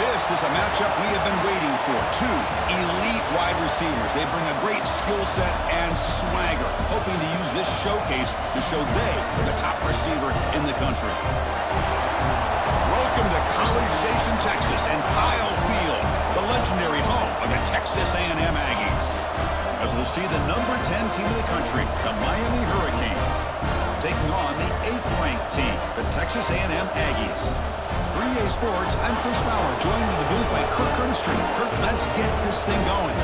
This is a matchup we have been waiting for. Two elite wide receivers. They bring a great skill set and swagger, hoping to use this showcase to show they are the top receiver in the country. Welcome to College Station, Texas, and Kyle Field, the legendary home of the Texas A&M Aggies. As we'll see the number 10 team in the country, the Miami Hurricanes, taking on the 8th-ranked team, the Texas A&M Aggies. 3A Sports, I'm Chris Fowler, joined in the booth by Kirk Hermstrom. Kirk, let's get this thing going.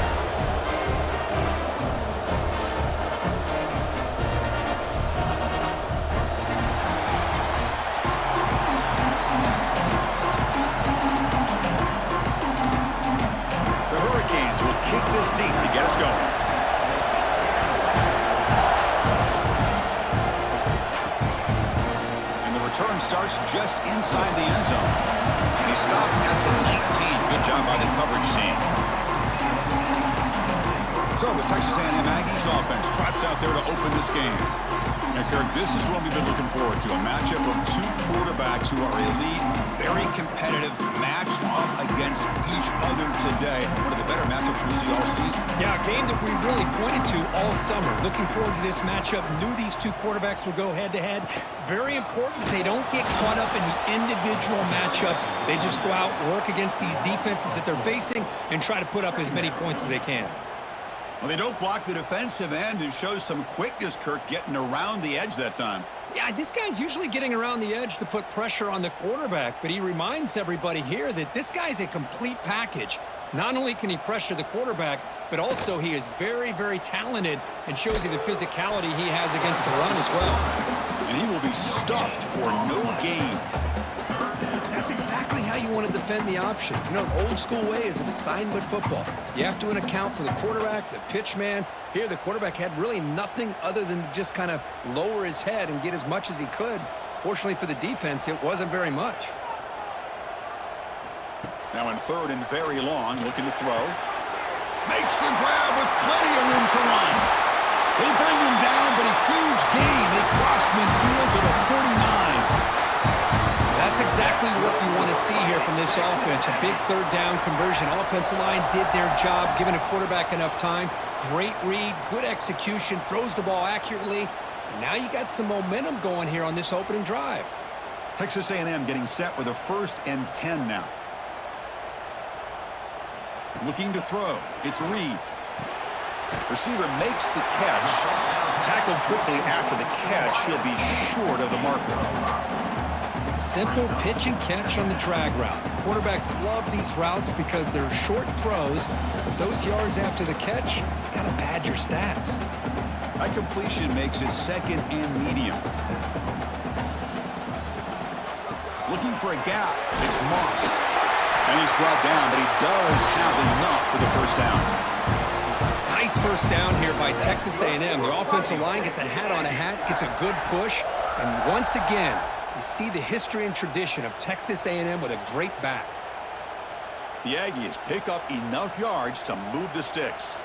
The Hurricanes will kick this deep to get us going. Return starts just inside the end zone. And he stopped at the 19. Good job by the coverage team. So the Texas A&M Aggies offense trots out there to open this game. And Kirk, this is what we've been looking forward to. A matchup of two quarterbacks who are elite, very competitive, matched up against each other today. One of the better matchups we'll see all season. Yeah, a game that we really pointed to all summer. Looking forward to this matchup. Knew these two quarterbacks would go head-to-head. Very important that they don't get caught up in the individual matchup. They just go out, work against these defenses that they're facing, and try to put up as many points as they can. Well, they don't block the defensive end and show some quickness, Kirk, getting around the edge that time. Yeah, this guy's usually getting around the edge to put pressure on the quarterback, but he reminds everybody here that this guy's a complete package. Not only can he pressure the quarterback, but also he is very, very talented and shows you the physicality he has against the run as well. And he will be stuffed for no gain. That's exactly how you want to defend the option. You know, an old school way is assignment football. You have to account for the quarterback, the pitch man. Here, the quarterback had really nothing other than just kind of lower his head and get as much as he could. Fortunately for the defense, it wasn't very much. Now in third and very long, looking to throw. Makes the grab with plenty of room to run. They bring him down, but a huge gain. They cross midfield to the 49. That's exactly what you want to see here from this offense. A big third down conversion. Offensive line did their job, giving a quarterback enough time. Great read, good execution, throws the ball accurately. And now you got some momentum going here on this opening drive. Texas A&M getting set with a 1st and 10 now. Looking to throw. It's Reed. Receiver makes the catch. Tackled quickly after the catch. He'll be short of the marker. Simple pitch and catch on the drag route. Quarterbacks love these routes because they're short throws, but those yards after the catch kind of pad your stats. That completion makes it 2nd and medium. Looking for a gap. It's Moss. And he's brought down, but he does have enough for the 1st down. Nice 1st down here by Texas A&M. The offensive line gets a hat on a hat, gets a good push, and once again, you see the history and tradition of Texas A&M with a great back. The Aggies pick up enough yards to move the sticks.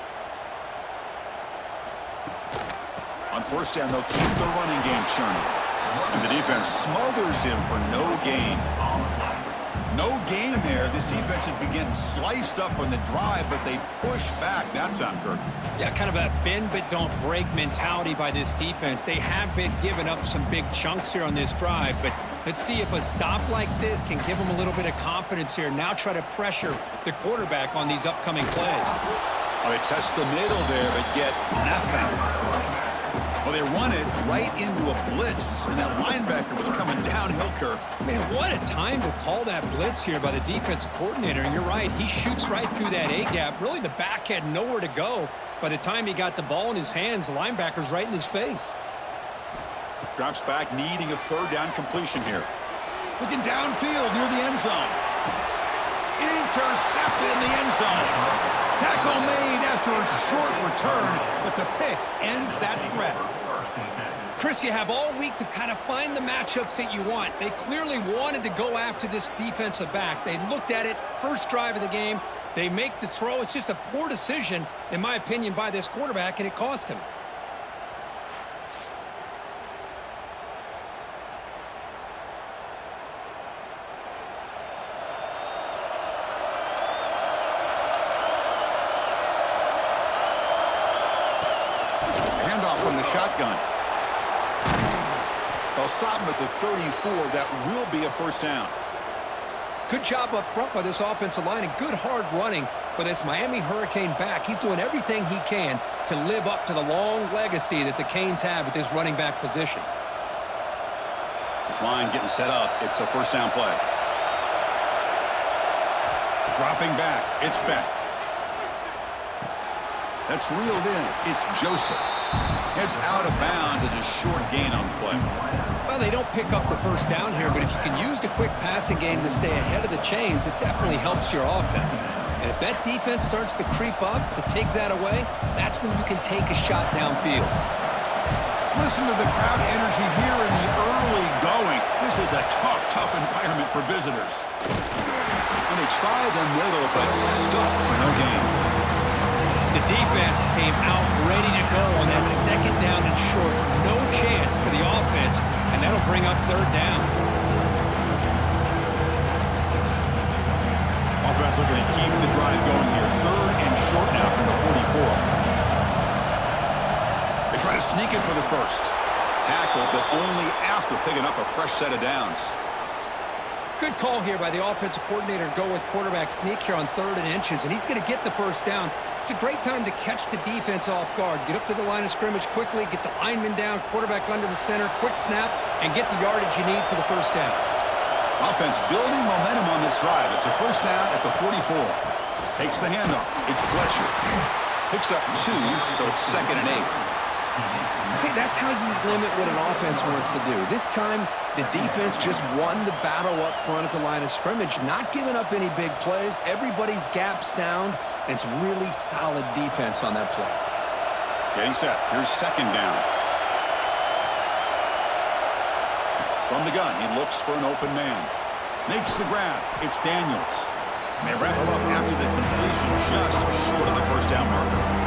On 1st down, they'll keep the running game churning. And the defense smothers him for no gain. No gain there. This defense has been getting sliced up on the drive, but they push back that time, Kirk. Yeah, kind of a bend but don't break mentality by this defense. They have been giving up some big chunks here on this drive, but let's see if a stop like this can give them a little bit of confidence here. Now try to pressure the quarterback on these upcoming plays. Well, they test the middle there, but get nothing. Well, they run it right into a blitz, and that linebacker was coming downhill, Kirk. Man, what a time to call that blitz here by the defensive coordinator. And you're right, he shoots right through that A-gap. Really, the back had nowhere to go. By the time he got the ball in his hands, the linebacker's right in his face. Drops back, needing a 3rd down completion here. Looking downfield near the end zone. Intercepted in the end zone. Tackle made after a short return, but the pick ends that threat. Chris, you have all week to kind of find the matchups that you want. They clearly wanted to go after this defensive back. They looked at it, 1st drive of the game. They make the throw. It's just a poor decision, in my opinion, by this quarterback, and it cost him. the shotgun. They'll stop him at the 34. That will be a first down. Good job up front by this offensive line and good hard running for this Miami Hurricane back. He's doing everything he can to live up to the long legacy that the Canes have at this running back position. This line getting set up. It's a first down play. Dropping back. It's Beck. That's reeled in. It's Joseph. Heads out of bounds as a short gain on the play. Well, they don't pick up the first down here, but if you can use the quick passing game to stay ahead of the chains, it definitely helps your offense. And if that defense starts to creep up, to take that away, that's when you can take a shot downfield. Listen to the crowd energy here in the early going. This is a tough environment for visitors. And they try the middle, but stuck for no gain. The defense came out ready to go on that second down and short. No chance for the offense, and that'll bring up third down. Offense looking to keep the drive going here. Third and short now from the 44. They try to sneak it for the first. Tackle, but only after picking up a fresh set of downs. Good call here by the offensive coordinator to go with quarterback sneak here on 3rd and inches, and he's going to get the first down. It's a great time to catch the defense off guard. Get up to the line of scrimmage quickly, get the lineman down, quarterback under the center, quick snap, and get the yardage you need for the first down. Offense building momentum on this drive. It's a first down at the 44. Takes the handoff. It's Fletcher. Picks up 2, so it's 2nd and 8. See, that's how you limit what an offense wants to do. This time, the defense just won the battle up front at the line of scrimmage, not giving up any big plays. Everybody's gap sound, and it's really solid defense on that play. Getting set. Here's 2nd down. From the gun, he looks for an open man. Makes the grab. It's Daniels. They wrap him up after the completion, just short of the first down marker.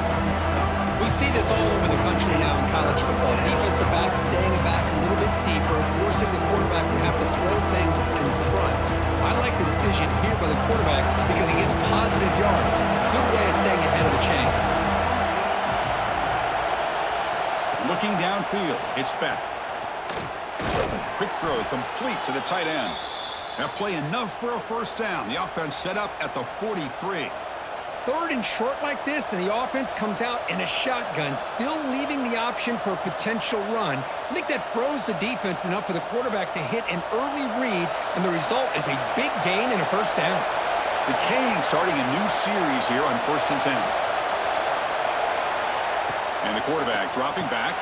We see this all over the country now in college football. Defensive backs staying back a little bit deeper, forcing the quarterback to have to throw things in front. I like the decision here by the quarterback because he gets positive yards. It's a good way of staying ahead of the chains. Looking downfield, it's Beck. Quick throw complete to the tight end. That play enough for a first down. The offense set up at the 43. 3rd and short like this, and the offense comes out in a shotgun, still leaving the option for a potential run. I think that froze the defense enough for the quarterback to hit an early read, and the result is a big gain and a first down. The Canes starting a new series here on 1st and 10. And the quarterback dropping back.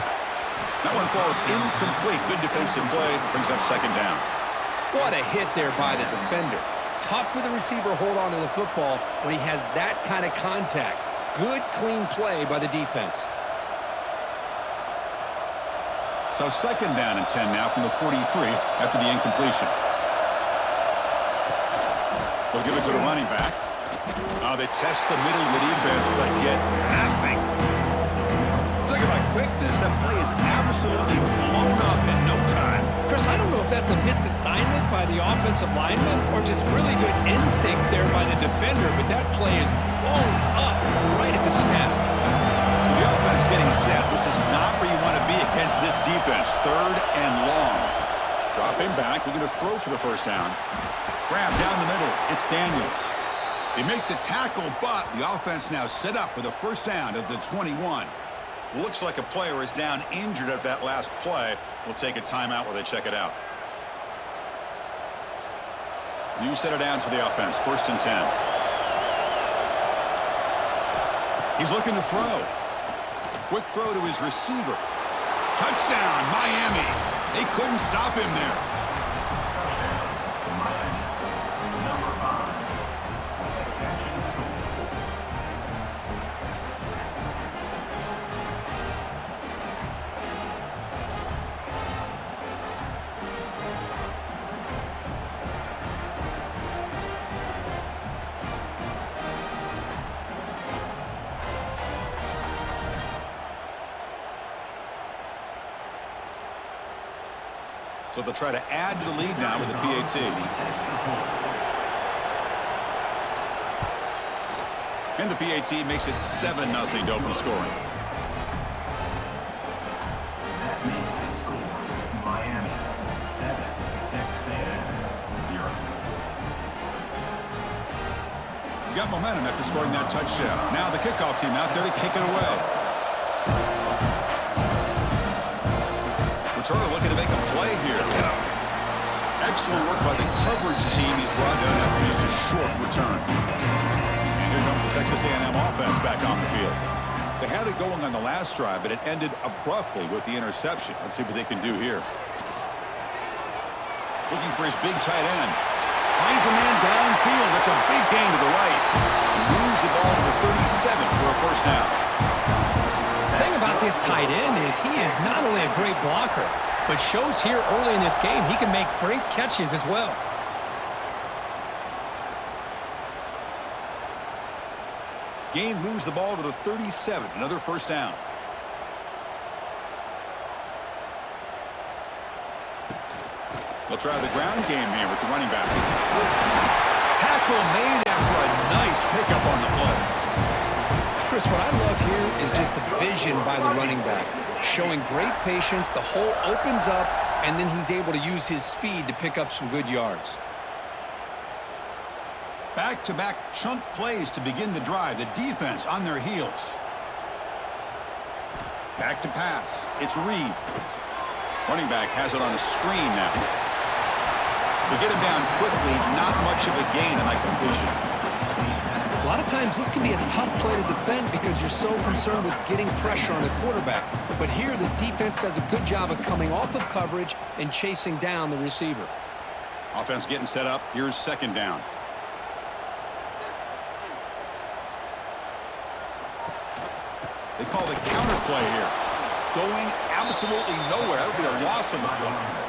That one falls incomplete. Good defensive play. Brings up 2nd down. What a hit there by the defender. Tough for the receiver to hold on to the football when he has that kind of contact. Good, clean play by the defense. So 2nd down and 10 now from the 43 after the incompletion. We'll give it to the running back. They test the middle of the defense, but get nothing. Talking about quickness, that play is absolutely blown up in no time. Chris, I don't know if that's a misassignment by the offensive lineman or just really good instincts there by the defender, but that play is blown up right at the snap. So the offense getting set. This is not where you want to be against this defense. 3rd and long. Dropping back, looking to throw for the first down. Grab down the middle. It's Daniels. They make the tackle, but the offense now set up with a first down at the 21. Looks like a player is down injured at that last play. We'll take a timeout while they check it out. New set of downs for the offense. 1st and 10. He's looking to throw. Quick throw to his receiver. Touchdown, Miami. They couldn't stop him there. So they'll try to add to the lead now with the PAT. And the PAT makes it 7-0 to open scoring. got momentum after scoring that touchdown. Now the kickoff team out there to kick it away. Returner looking to make a play here. Excellent work by the coverage team. He's brought down after just a short return. And here comes the Texas A&M offense back on the field. They had it going on the last drive, but it ended abruptly with the interception. Let's see what they can do here. Looking for his big tight end. Finds a man downfield. That's a big gain to the right. He moves the ball to the 37 for a first down. The thing about this tight end is he is not only a great blocker, but shows here early in this game he can make great catches as well. Gain moves the ball to the 37. Another first down. They'll try the ground game here with the running back. Tackle made after a nice pickup on the play. Chris, what I love here is just the vision by the running back. Showing great patience, the hole opens up, and then he's able to use his speed to pick up some good yards. Back-to-back chunk plays to begin the drive. The defense on their heels. Back to pass. It's Reed. Running back has it on a screen now. To get him down quickly, not much of a gain on that completion. A lot of times this can be a tough play to defend because you're so concerned with getting pressure on the quarterback. But here the defense does a good job of coming off of coverage and chasing down the receiver. Offense getting set up. Here's second down. They call the counter play here. Going absolutely nowhere. That would be a loss on the play.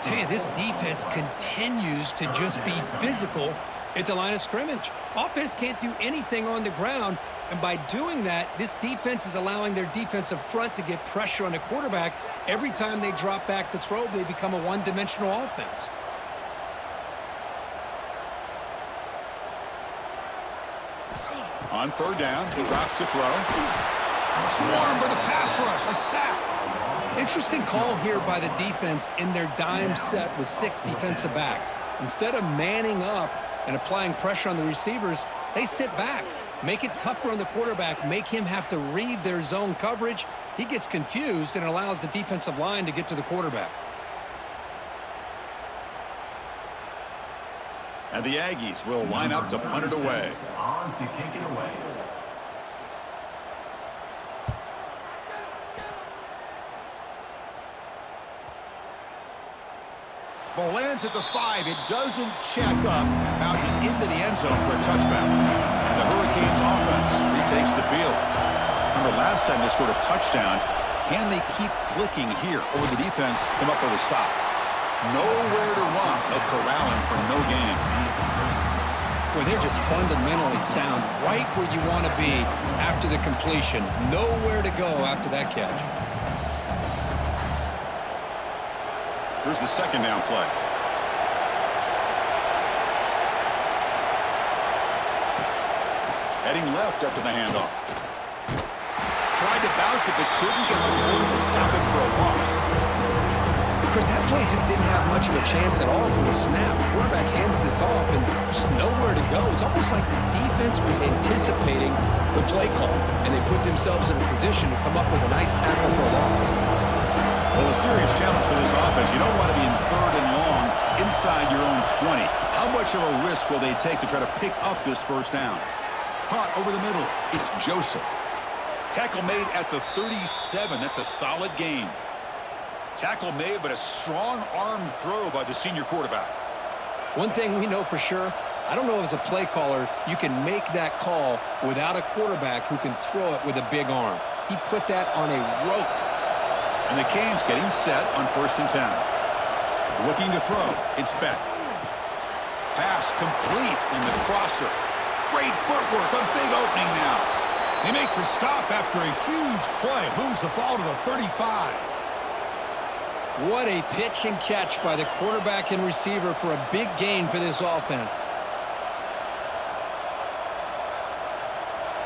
Tell you, this defense continues to just be physical at the line of scrimmage. Offense can't do anything on the ground, and by doing that, this defense is allowing their defensive front to get pressure on the quarterback. Every time they drop back to throw, they become a one-dimensional offense. On third down, he drops to throw. Swarmed by the pass rush. A sack. Interesting call here by the defense in their dime set with 6 defensive backs. Instead of manning up and applying pressure on the receivers, they sit back. Make it tougher on the quarterback. Make him have to read their zone coverage. He gets confused and allows the defensive line to get to the quarterback. And the Aggies will line up to punt it away. On to kick it away. Ball lands at the 5. It doesn't check up. Bounces into the end zone for a touchback. And the Hurricanes offense retakes the field. Remember last time they scored a touchdown. Can they keep clicking here? Or will the defense come up with a stop? Nowhere to run. They'll corral him for no gain. Well, they're just fundamentally sound, right where you want to be after the completion. Nowhere to go after that catch. Here's the second down play. Heading left after the handoff. Tried to bounce it, but couldn't get the quarterback to stop it for a loss. Chris, that play just didn't have much of a chance at all from the snap. The quarterback hands this off and just nowhere to go. It's almost like the defense was anticipating the play call, and they put themselves in a position to come up with a nice tackle for a loss. Well, a serious challenge for this offense. You don't want to be in third and long inside your own 20. How much of a risk will they take to try to pick up this first down? Caught over the middle. It's Joseph. Tackle made at the 37. That's a solid gain. Tackle made, but a strong arm throw by the senior quarterback. One thing we know for sure, I don't know as a play caller, you can make that call without a quarterback who can throw it with a big arm. He put that on a rope. And the Canes getting set on 1st and 10. Looking to throw. It's Beck. Pass complete in the crosser. Great footwork. A big opening now. They make the stop after a huge play. Moves the ball to the 35. What a pitch and catch by the quarterback and receiver for a big gain for this offense.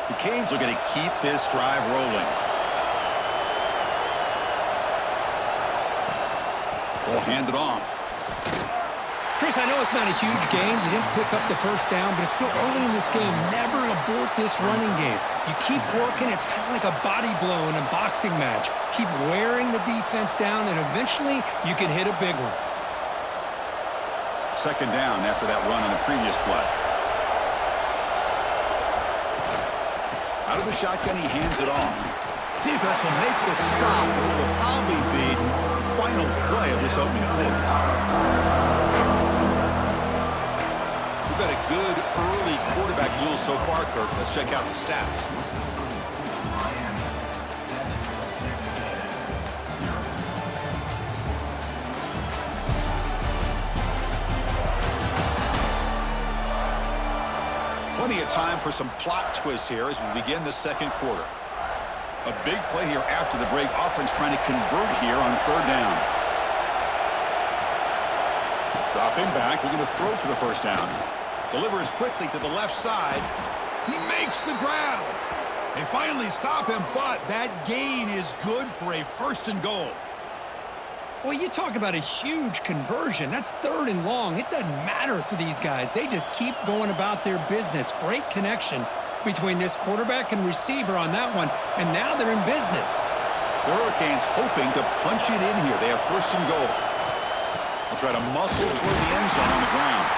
The Canes are going to keep this drive rolling. Ball handed off. Chris, I know it's not a huge game. You didn't pick up the first down, but it's still early in this game. Never abort this running game. You keep working. It's kind of like a body blow in a boxing match. Keep wearing the defense down, and eventually you can hit a big one. Second down after that run on the previous play. Out of the shotgun, he hands it off. Defense will make the stop, but it will probably be the final play of this opening quarter. We've had a good early quarterback duel so far, Kirk. Let's check out the stats. Plenty of time for some plot twists here as we begin the second quarter. A big play here after the break. Offense trying to convert here on third down. Dropping back, looking to throw for the first down. Delivers quickly to the left side. He makes the grab. They finally stop him, but that gain is good for a first and goal. Well, you talk about a huge conversion. That's third and long. It doesn't matter for these guys. They just keep going about their business. Great connection between this quarterback and receiver on that one, and now they're in business. The Hurricanes hoping to punch it in here. They have first and goal. They'll try to muscle toward the end zone on the ground.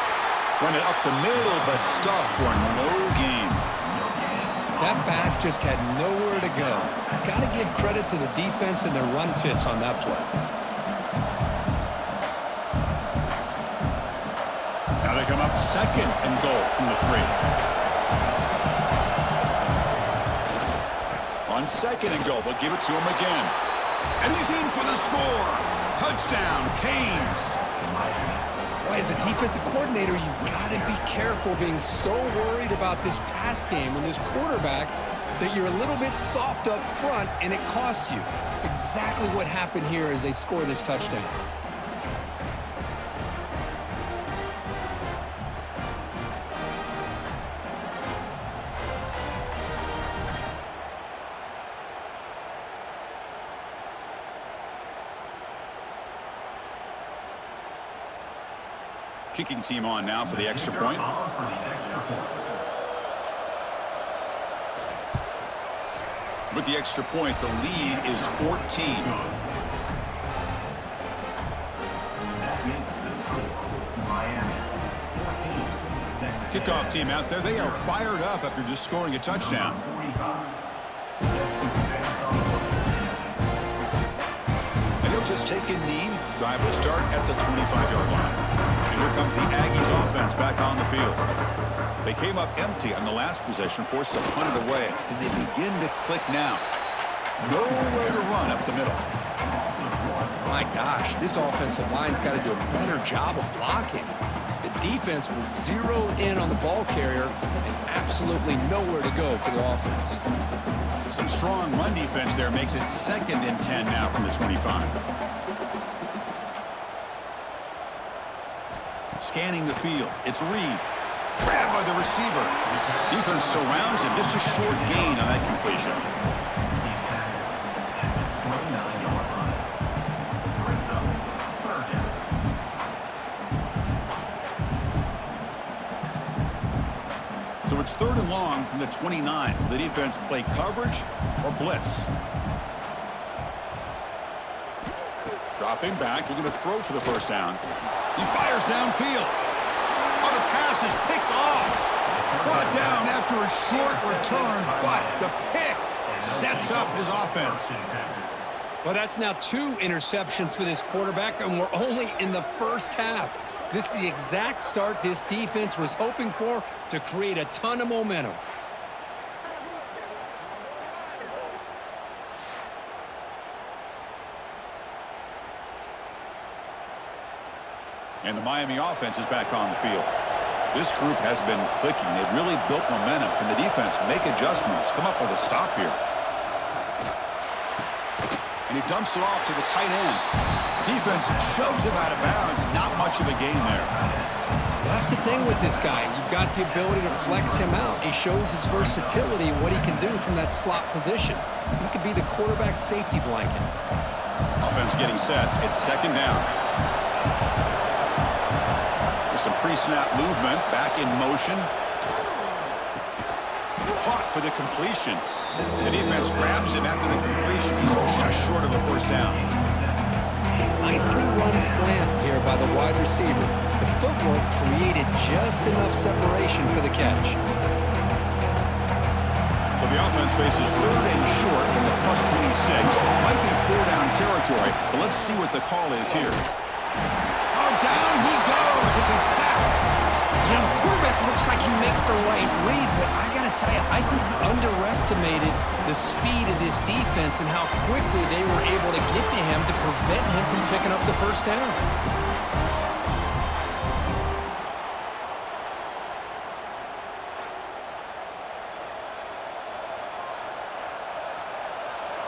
Run it up the middle, but stuff for no gain. That back just had nowhere to go. Got to give credit to the defense and their run fits on that play. Now they come up second and goal from the 3. On second and goal, they'll give it to him again. And he's in for the score. Touchdown, Canes. Boy, as a defensive coordinator, you've got to be careful being so worried about this pass game when this quarterback that you're a little bit soft up front and it costs you. It's exactly what happened here as they score this touchdown. Kicking team on now for the extra point. With the extra point, the lead is 14. Kickoff team out there. They are fired up after just scoring a touchdown. And he'll just take a knee. Drive will start at the 25-yard line. And here comes the Aggies offense back on the field. They came up empty on the last possession, forced to punt it away. And they begin to click now. Nowhere to run up the middle. My gosh, this offensive line's got to do a better job of blocking. The defense was zeroed in on the ball carrier and absolutely nowhere to go for the offense. Some strong run defense there makes it second and 10 now from the 25. Scanning the field. It's Reed. Grabbed by the receiver. Defense surrounds him. Just a short gain on that completion. So it's third and long from the 29. The defense play coverage or blitz. Dropping back, looking to throw for the first down. He fires downfield. Oh, the pass is picked off. Brought down after a short return, but the pick sets up his offense. Well, that's now 2 interceptions for this quarterback, and we're only in the first half. This is the exact start this defense was hoping for to create a ton of momentum. And the Miami offense is back on the field. This group has been clicking. They've really built momentum. Can the defense make adjustments? Come up with a stop here. And he dumps it off to the tight end. Defense shoves him out of bounds. Not much of a gain there. That's the thing with this guy. You've got the ability to flex him out. He shows his versatility and what he can do from that slot position. He could be the quarterback safety blanket. Offense getting set. It's second down. Pre-snap movement, back in motion. Caught for the completion. The defense grabs him after the completion. He's just short of a first down. Nicely run slant here by the wide receiver. The footwork created just enough separation for the catch. So the offense faces third and short from the plus 26. Might be four-down territory, but let's see what the call is here. Oh, down he goes. It's a sack. You know, the quarterback looks like he makes the right read, but I got to tell you, I think he underestimated the speed of this defense and how quickly they were able to get to him to prevent him from picking up the first down.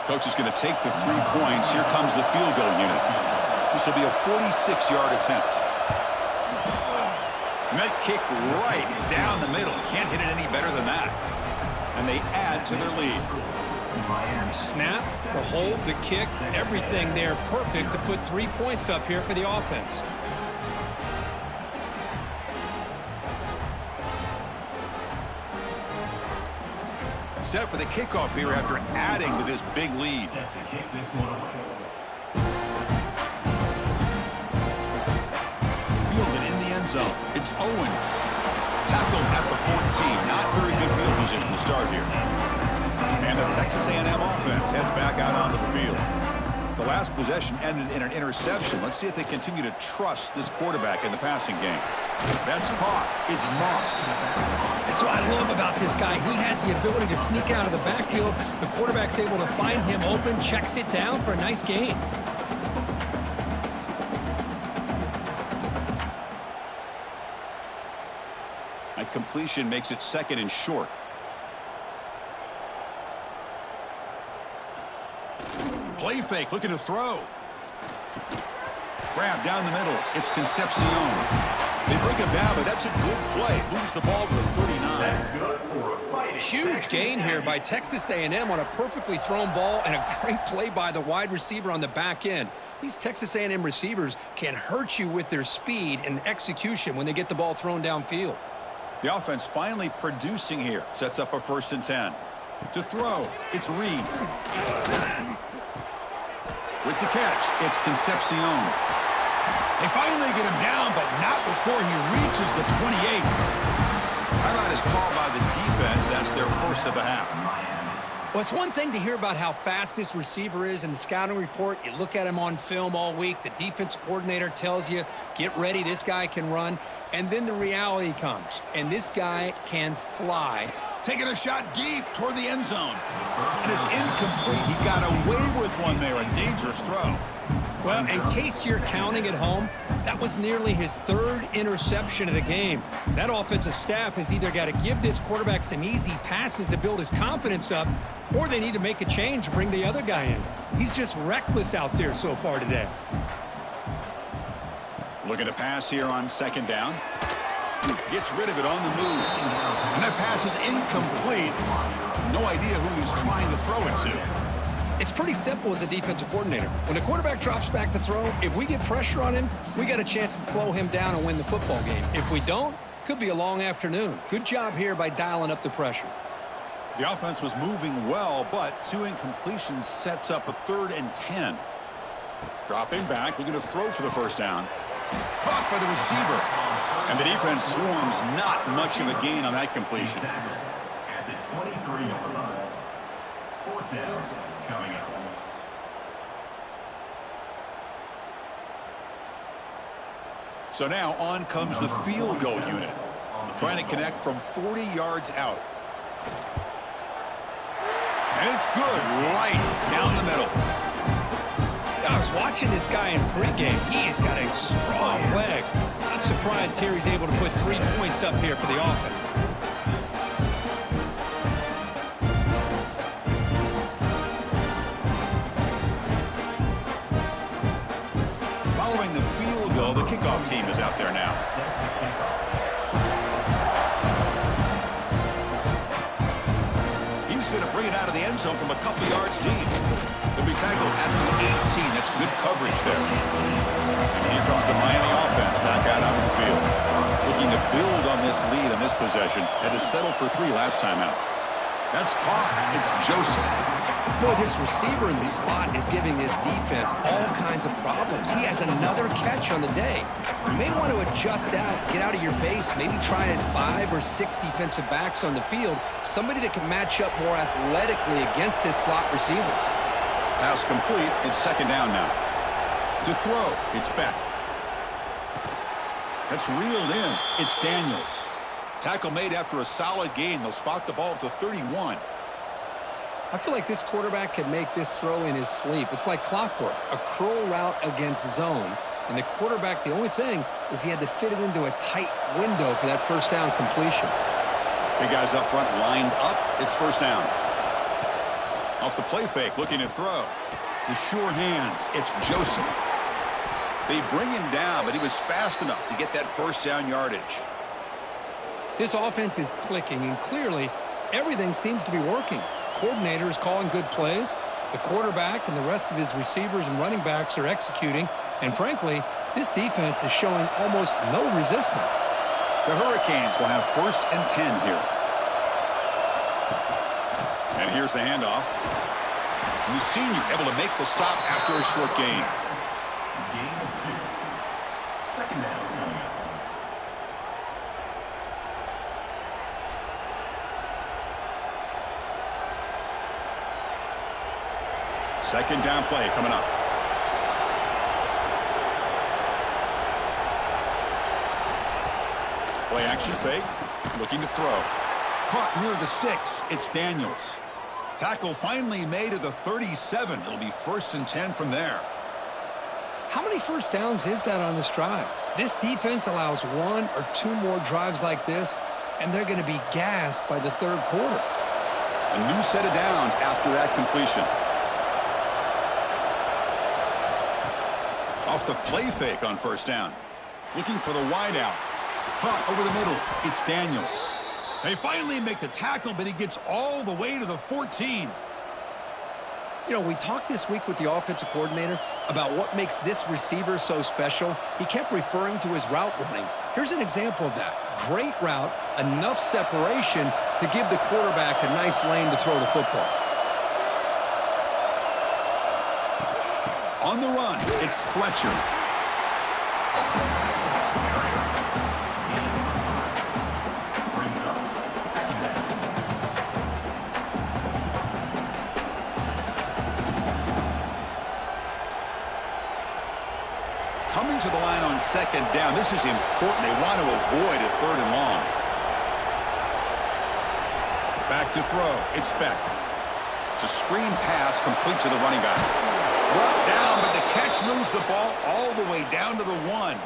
Coach is going to take the 3 points. Here comes the field goal unit. This will be a 46-yard attempt. Met kick right down the middle. Can't hit it any better than that. And they add to their lead. Snap, the hold, the kick, everything there perfect to put 3 points up here for the offense. Set for the kickoff here after adding to this big lead. Fielded in the end zone. It's Owens. Tackled at the 14. Not very good field position to start here. And the Texas A&M offense heads back out onto the field. The last possession ended in an interception. Let's see if they continue to trust this quarterback in the passing game. That's caught. It's Moss. That's what I love about this guy. He has the ability to sneak out of the backfield. The quarterback's able to find him open, checks it down for a nice gain. A completion makes it second and short. Play fake, looking to throw. Grab down the middle. It's Concepcion. They bring him down, but that's a good play. Moves the ball to the 39. Huge gain here by Texas A&M on a perfectly thrown ball and a great play by the wide receiver on the back end. These Texas A&M receivers can hurt you with their speed and execution when they get the ball thrown downfield. The offense finally producing here. Sets up a 1st and 10. To throw, it's Reed. With the catch, it's Concepcion. They finally get him down, but not before he reaches the 28. Timeout is called by the defense. That's their first of the half. Well, it's one thing to hear about how fast this receiver is in the scouting report. You look at him on film all week. The defense coordinator tells you, get ready, this guy can run. And then the reality comes, and this guy can fly. Taking a shot deep toward the end zone. And it's incomplete. He got away with one there. A dangerous throw. Well, in case you're counting at home, that was nearly his 3rd interception of the game. That offensive staff has either got to give this quarterback some easy passes to build his confidence up, or they need to make a change and bring the other guy in. He's just reckless out there so far today. Looking to pass here on 2nd down. Gets rid of it on the move. And that pass is incomplete. No idea who he's trying to throw it to. It's pretty simple as a defensive coordinator. When the quarterback drops back to throw, if we get pressure on him, we got a chance to slow him down and win the football game. If we don't, could be a long afternoon. Good job here by dialing up the pressure. The offense was moving well, but 2 incompletions sets up a 3rd and 10. Dropping back, looking to throw for the 1st down. Caught by the receiver. And the defense swarms, not much of a gain on that completion. At the 23-yard line. 4th down coming up. So now on comes the field goal unit. Trying to connect from 40 yards out. And it's good right down the middle. I was watching this guy in pregame. He has got a strong leg. I'm surprised here he's able to put 3 points up here for the offense. Following the field goal, the kickoff team is out there now. He's going to bring it out of the end zone from a couple yards deep. He'll be tackled at the 18. That's good coverage there. And here comes the Miami offense back out on the field. We'll build on this lead on this possession. Had to settle for 3 last time out. That's caught. It's Joseph. Boy, this receiver in the slot is giving this defense all kinds of problems. He has another catch on the day. You may want to adjust out, get out of your base, maybe try 5 or 6 defensive backs on the field, somebody that can match up more athletically against this slot receiver. Pass complete. It's second down now. To throw, it's back. That's reeled in. It's Daniels. Tackle made after a solid gain. They'll spot the ball at the 31. I feel like this quarterback could make this throw in his sleep. It's like clockwork, a curl route against zone. And the quarterback, the only thing is he had to fit it into a tight window for that first down completion. Big guys up front lined up. It's first down. Off the play fake, looking to throw. The sure hands. It's Joseph. They bring him down, but he was fast enough to get that first down yardage. This offense is clicking, and clearly everything seems to be working. The coordinator is calling good plays. The quarterback and the rest of his receivers and running backs are executing. And frankly, this defense is showing almost no resistance. The Hurricanes will have first and 10 here. And here's the handoff. And the senior able to make the stop after a short gain. Gain of 2. Second down. Second down play coming up. Play action fake. Looking to throw. Caught near the sticks. It's Daniels. Tackle finally made at the 37. It'll be first and 10 from there. How many first downs is that on this drive? This defense allows 1 or 2 more drives like this, and they're going to be gassed by the third quarter. A new set of downs after that completion. Off the play fake on first down. Looking for the wide out. Caught over the middle. It's Daniels. They finally make the tackle, but he gets all the way to the 14. You know, we talked this week with the offensive coordinator about what makes this receiver so special. He kept referring to his route running. Here's an example of that. Great route, enough separation to give the quarterback a nice lane to throw the football. On the run, it's Fletcher. Coming to the line on second down. This is important. They want to avoid a third and long. Back to throw. It's Beck. It's a screen pass complete to the running back. Brought down, but the catch moves the ball all the way down to the 1.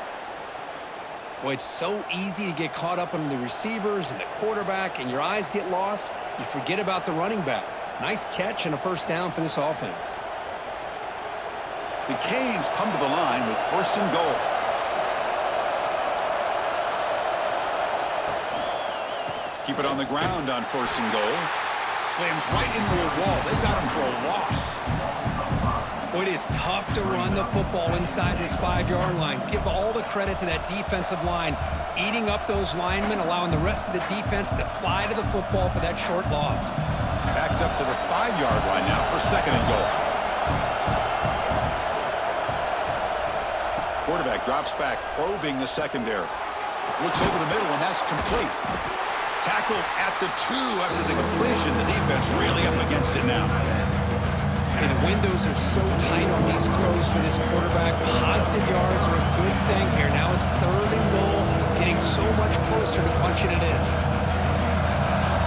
Boy, it's so easy to get caught up on the receivers and the quarterback, and your eyes get lost. You forget about the running back. Nice catch and a first down for this offense. The Canes come to the line with first and goal. Keep it on the ground on first and goal. Slams right into a wall. They've got him for a loss. Well, it is tough to run the football inside this 5-yard line. Give all the credit to that defensive line, eating up those linemen, allowing the rest of the defense to fly to the football for that short loss. Backed up to the 5-yard line now for second and goal. Quarterback drops back, probing the secondary. Looks over the middle, and that's complete. Tackle at the 2 after the completion. The defense really up against it now. And the windows are so tight on these throws for this quarterback. Positive yards are a good thing here. Now it's third and goal, getting so much closer to punching it in.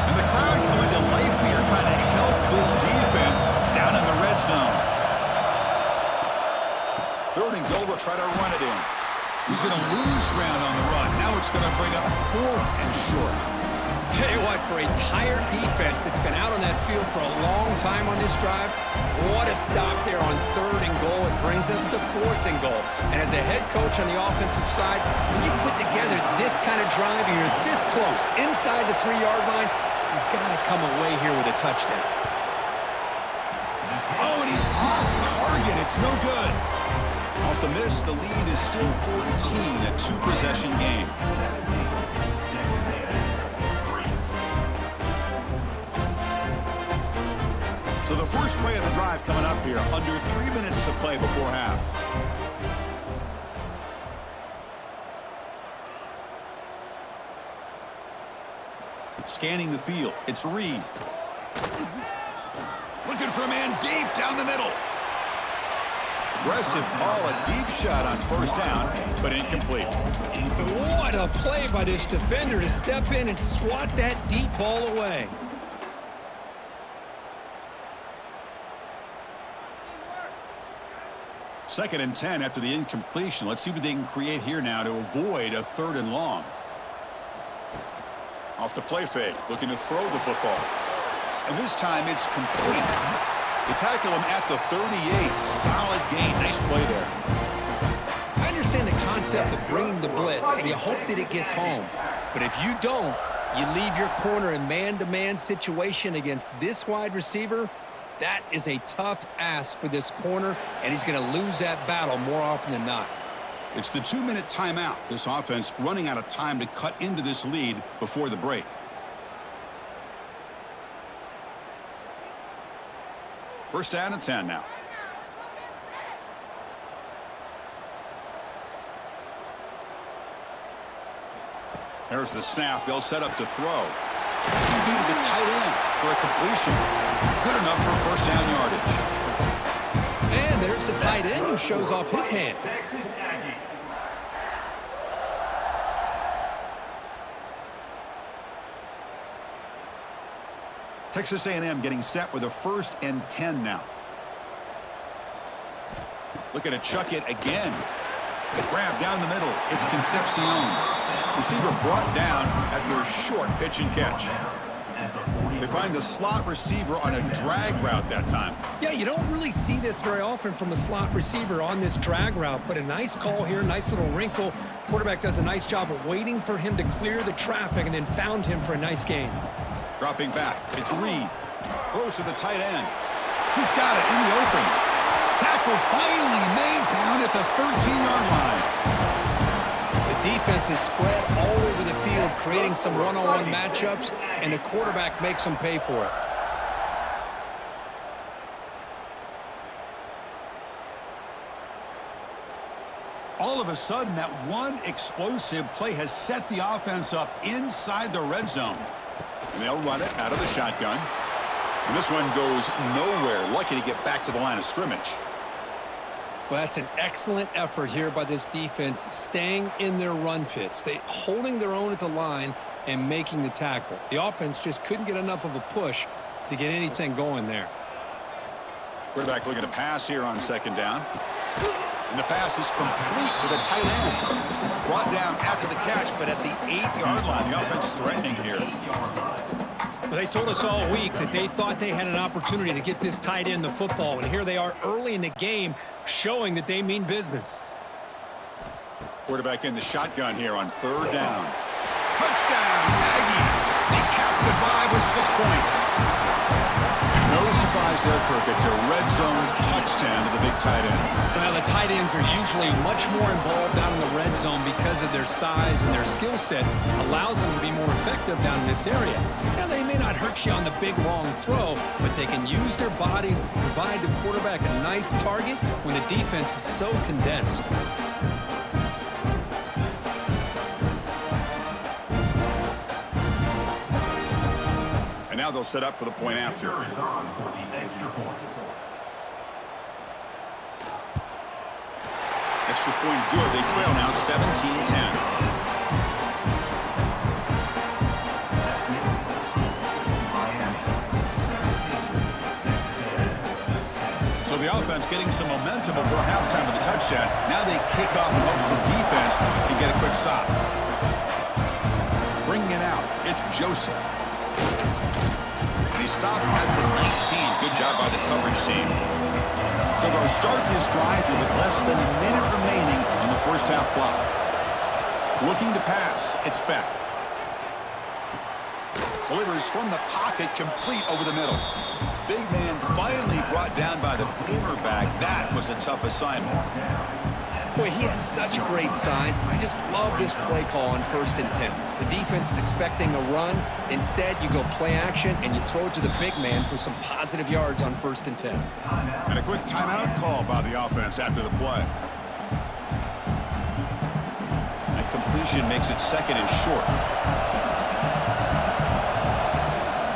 And the crowd coming to life here, trying to help this defense down in the red zone. Third and goal, will try to run it in. He's going to lose ground on the run. Now it's going to bring up fourth and short. Tell you what, for a tired defense that's been out on that field for a long time on this drive, what a stop there on third and goal. It brings us to fourth and goal. And as a head coach on the offensive side, when you put together this kind of drive and you're this close inside the 3-yard line, you got to come away here with a touchdown. Oh, and he's off target. It's no good. Off the miss, the lead is still 14, a 2-possession game. First play of the drive coming up here. Under 3 minutes to play before half. Scanning the field. It's Reed. Looking for a man deep down the middle. Aggressive call, a deep shot on first down, but incomplete. What a play by this defender to step in and swat that deep ball away. Second and 10 after the incompletion. Let's see what they can create here now to avoid a 3rd and long. Off the play fake, looking to throw the football. And this time it's complete. They tackle him at the 38. Solid gain. Nice play there. I understand the concept of bringing the blitz, and you hope that it gets home. But if you don't, you leave your corner in man-to-man situation against this wide receiver. That is a tough ask for this corner, and he's going to lose that battle more often than not. It's the 2-minute timeout. This offense running out of time to cut into this lead before the break. First down and 10 now. There's the snap. They'll set up to throw. QB to the tight end for a completion. Good enough for first down yardage. And there's the tight end who shows off his hands. Texas A&M getting set with a 1st and 10 now. Looking to chuck it again. Grab down the middle. It's Concepcion. Receiver brought down after a short pitch and catch. They find the slot receiver on a drag route that time. Yeah, you don't really see this very often from a slot receiver on this drag route, but a nice call here, nice little wrinkle. Quarterback does a nice job of waiting for him to clear the traffic and then found him for a nice gain. Dropping back, it's Reed. Throws to the tight end. He's got it in the open. Tackle finally made down at the 13-yard line. The defense is spread all over the field, creating some one-on-one matchups, and the quarterback makes them pay for it. All of a sudden, that one explosive play has set the offense up inside the red zone. And they'll run it out of the shotgun. And this one goes nowhere. Lucky to get back to the line of scrimmage. Well, that's an excellent effort here by this defense, staying in their run fits. They holding their own at the line and making the tackle. The offense just couldn't get enough of a push to get anything going there. Quarterback looking to pass here on 2nd down. And the pass is complete to the tight end. Brought down after the catch, but at the 8-yard line. The offense threatening here. Well, they told us all week that they thought they had an opportunity to get this tight end the football, and here they are early in the game showing that they mean business. Quarterback in the shotgun here on 3rd down. Touchdown, Aggies. They cap the drive with 6 points. No surprise there, Kirk. It's a red zone touchdown to the big tight end. Well, the tight ends are usually much more involved down in the red zone because of their size, and their skill set allows them to be more effective down in this area. Now, they may not hurt you on the big, long throw, but they can use their bodies, provide the quarterback a nice target when the defense is so condensed. And now they'll set up for the point after. Is on for the extra point. Extra point good. They trail now 17-10. So the offense getting some momentum before halftime with the touchdown. Now they kick off and hopes the defense can get a quick stop. Bringing it out, it's Joseph. And he stopped at the 19. Good job by the coverage team. So they'll start this drive here with less than a minute remaining on the first half clock. Looking to pass, it's Beck. Delivers from the pocket, complete over the middle. Big man finally brought down by the cornerback. That was a tough assignment. Boy, he has such great size. I just love this play call on 1st and 10. The defense is expecting a run. Instead, you go play action, and you throw it to the big man for some positive yards on 1st and 10. And a quick timeout call by the offense after the play. That completion makes it 2nd and short.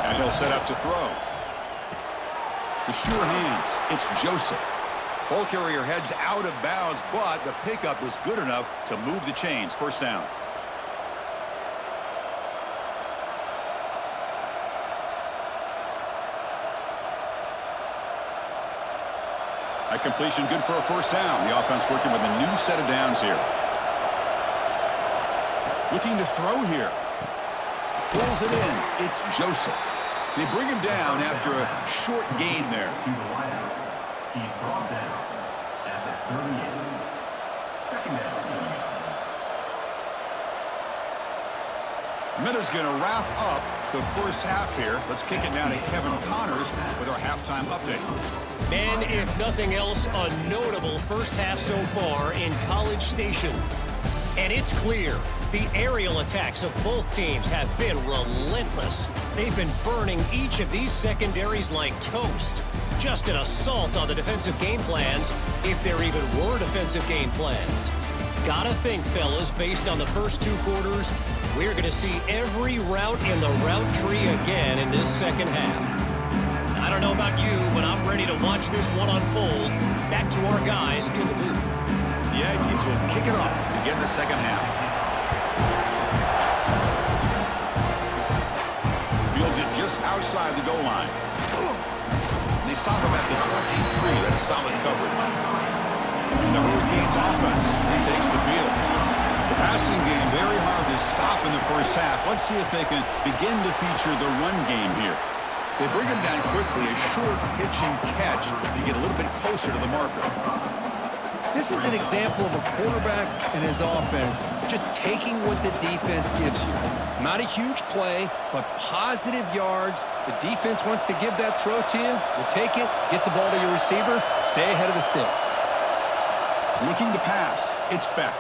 And he'll set up to throw. The sure hands. It's Joseph. Ball carrier heads out of bounds, but the pickup was good enough to move the chains. 1st down. A completion good for a 1st down. The offense working with a new set of downs here. Looking to throw here. Pulls it in. It's Joseph. They bring him down after a short gain there. To the wideout. He's brought down at the 38. 2nd down. The minute's going to wrap up the 1st half here. Let's kick it down to Kevin Connors with our halftime update. And if nothing else, a notable 1st half so far in College Station. And it's clear, the aerial attacks of both teams have been relentless. They've been burning each of these secondaries like toast. Just an assault on the defensive game plans, if there even were defensive game plans. Gotta think, fellas, based on the first 2 quarters, we're going to see every route in the route tree again in this 2nd half. I don't know about you, but I'm ready to watch this one unfold. Back to our guys in the booth. The Aggies will kick it off to begin the 2nd half. Fields it just outside the goal line. And they stop him at the 23. That's solid coverage. And the Hurricanes offense retakes the field. The passing game very hard to stop in the 1st half. Let's see if they can begin to feature the run game here. They bring him down quickly, a short pitch and catch to get a little bit closer to the marker. This is an example of a quarterback and his offense just taking what the defense gives you. Not a huge play, but positive yards. The defense wants to give that throw to you. You take it, get the ball to your receiver, stay ahead of the sticks. Looking to pass. It's Beck.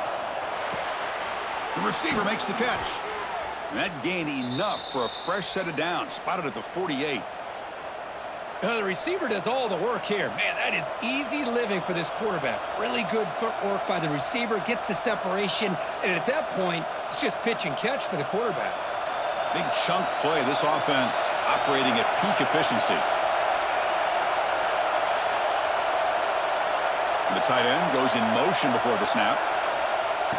The receiver makes the catch. And that gained enough for a fresh set of downs, spotted at the 48. The receiver does all the work here. Man, that is easy living for this quarterback. Really good footwork by the receiver, gets the separation, and at that point, it's just pitch and catch for the quarterback. Big chunk play. This offense operating at peak efficiency. And the tight end goes in motion before the snap.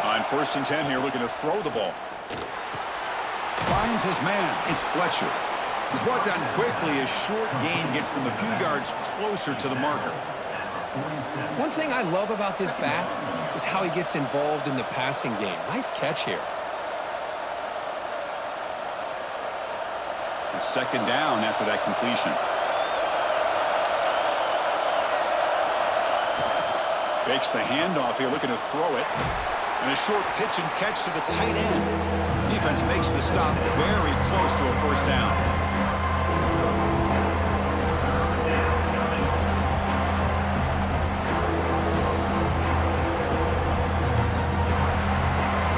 On 1st and 10 here, looking to throw the ball. Finds his man. It's Fletcher. He's brought down quickly. A short gain gets them a few yards closer to the marker. One thing I love about this back is how he gets involved in the passing game. Nice catch here. It's 2nd down after that completion. Fakes the handoff here, looking to throw it. And a short pitch and catch to the tight end. Defense makes the stop very close to a 1st down.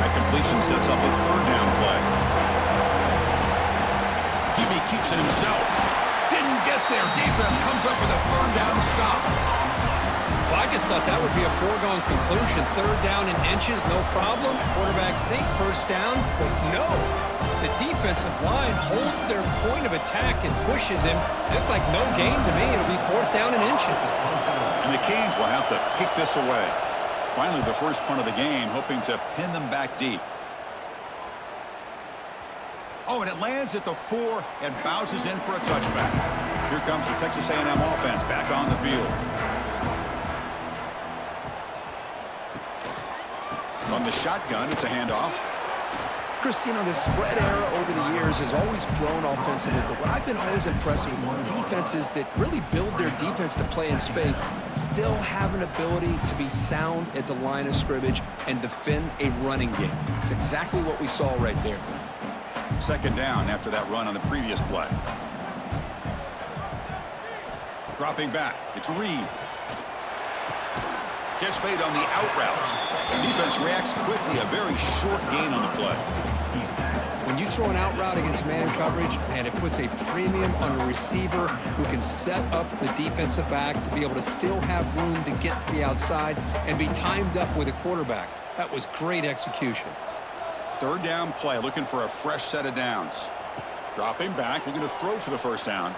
That completion sets up a 3rd down play. Hebe keeps it himself. Didn't get there. Defense comes up with a 3rd down stop. Well, I just thought that would be a foregone conclusion. 3rd down in inches, no problem. Quarterback sneak, 1st down. But no, the defensive line holds their point of attack and pushes him. It looked like no gain to me. It'll be 4th down in inches. And the Canes will have to kick this away. Finally, the first punt of the game, hoping to pin them back deep. Oh, and it lands at the 4 and bounces in for a touchback. Here comes the Texas A&M offense back on the field. On the shotgun, it's a handoff. Chris, you know, the spread era over the years has always grown offensively, but what I've been always impressed with defenses that really build their defense to play in space still have an ability to be sound at the line of scrimmage and defend a running game. It's exactly what we saw right there. 2nd down after that run on the previous play. Dropping back, it's Reed. Catch made on the out route. Defense reacts quickly, a very short gain on the play. When you throw an out route against man coverage, and it puts a premium on a receiver who can set up the defensive back to be able to still have room to get to the outside and be timed up with a quarterback. That was great execution. Third down play, looking for a fresh set of downs. Dropping back, looking to throw for the first down.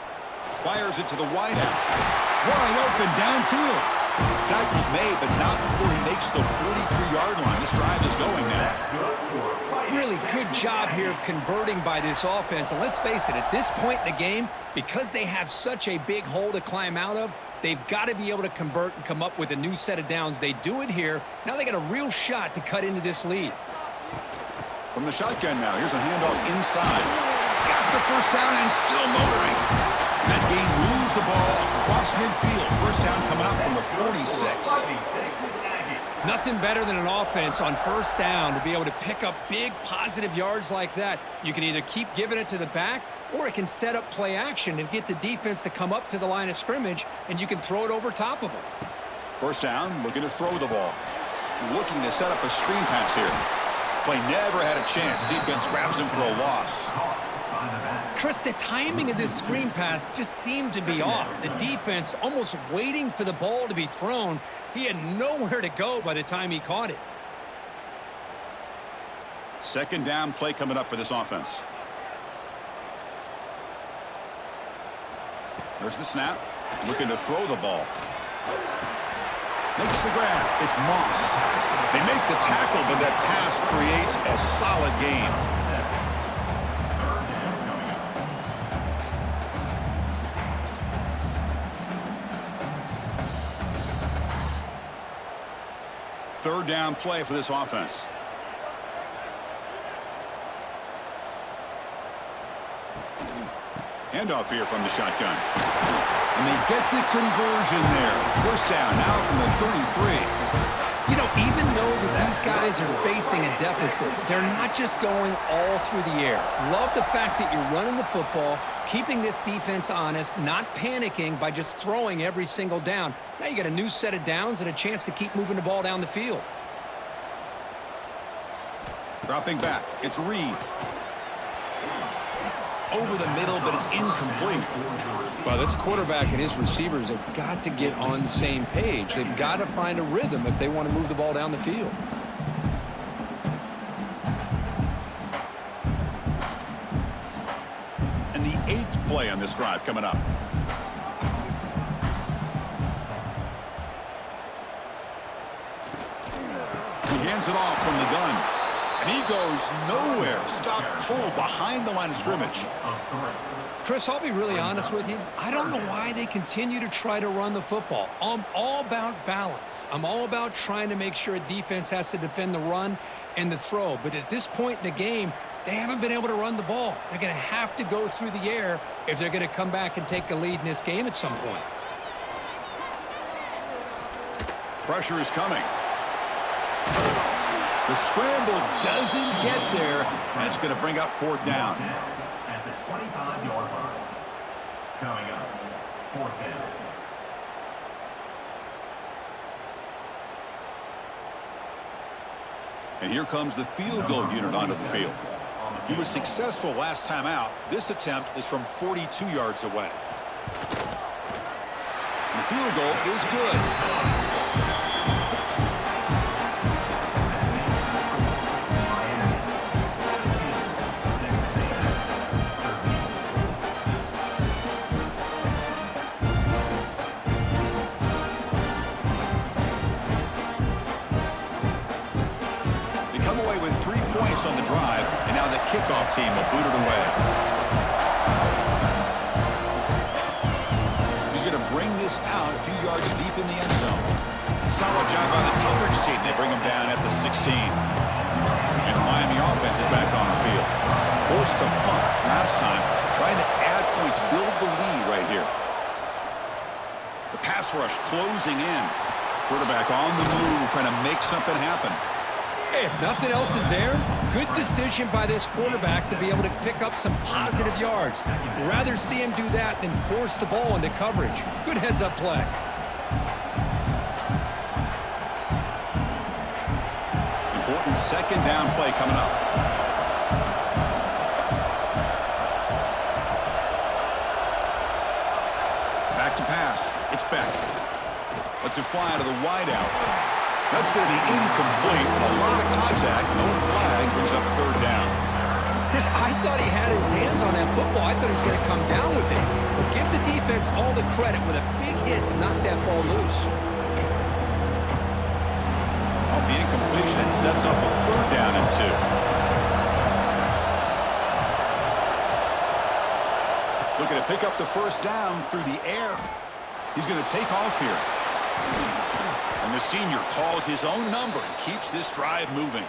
Fires it to the wideout. Wide open downfield. Tackle's made, but not before he makes the 43-yard line. This drive is going now. Really good job here of converting by this offense. And let's face it, at this point in the game, because they have such a big hole to climb out of, they've got to be able to convert and come up with a new set of downs. They do it here. Now they got a real shot to cut into this lead. From the shotgun now, here's a handoff inside. Got the first down and still motoring. That game moves the ball across midfield. First down coming up from the 46. Nothing better than an offense on first down to be able to pick up big positive yards like that. You can either keep giving it to the back, or it can set up play action and get the defense to come up to the line of scrimmage, and you can throw it over top of them. First down, looking to throw the ball. Looking to set up a screen pass here. Play never had a chance. Defense grabs him for a loss. Chris, the timing of this screen pass just seemed to be off. The defense almost waiting for the ball to be thrown. He had nowhere to go by the time he caught it. Second down play coming up for this offense. There's the snap. Looking to throw the ball. Makes the grab. It's Moss. They make the tackle, but that pass creates a solid gain. Third down play for this offense. Handoff here from the shotgun. And they get the conversion there. First down now from the 33. You know, even though that these guys are facing a deficit, they're not just going all through the air. Love the fact that you're running the football, keeping this defense honest, not panicking by just throwing every single down. Now you got a new set of downs and a chance to keep moving the ball down the field. Dropping back, it's Reed. Over the middle, but it's incomplete. Well, this quarterback and his receivers have got to get on the same page. They've got to find a rhythm if they want to move the ball down the field. And the 8th play on this drive coming up. He hands it off from the gun. And he goes nowhere. Stop pulled behind the line of scrimmage. Chris, I'll be really honest with you. I don't know why they continue to try to run the football. I'm all about balance. I'm all about trying to make sure a defense has to defend the run and the throw. But at this point in the game, they haven't been able to run the ball. They're going to have to go through the air if they're going to come back and take the lead in this game at some point. Pressure is coming. The scramble doesn't get there. That's going to bring up fourth down. At the 25-yard line. Coming up, fourth down. And here comes the field goal unit onto the field. He was successful last time out. This attempt is from 42 yards away. And the field goal is good. On the drive, and now the kickoff team will boot it away. He's going to bring this out a few yards deep in the end zone. Solid job by the coverage team. They bring him down at the 16. And the Miami offense is back on the field. Forced to punt last time, trying to add points, build the lead right here. The pass rush closing in. Quarterback on the move, trying to make something happen. Hey, if nothing else is there, good decision by this quarterback to be able to pick up some positive yards. Rather see him do that than force the ball into coverage. Good heads-up play. And second down play coming up. Back to pass. It's Beck. Lets it fly to the wideout. That's going to be incomplete. A lot of contact. No flag. Brings up third down. Chris, I thought he had his hands on that football. I thought he was going to come down with it. But give the defense all the credit with a big hit to knock that ball loose. Off the incompletion, it sets up a third down and 2. Looking to pick up the first down through the air. He's going to take off here. And the senior calls his own number and keeps this drive moving.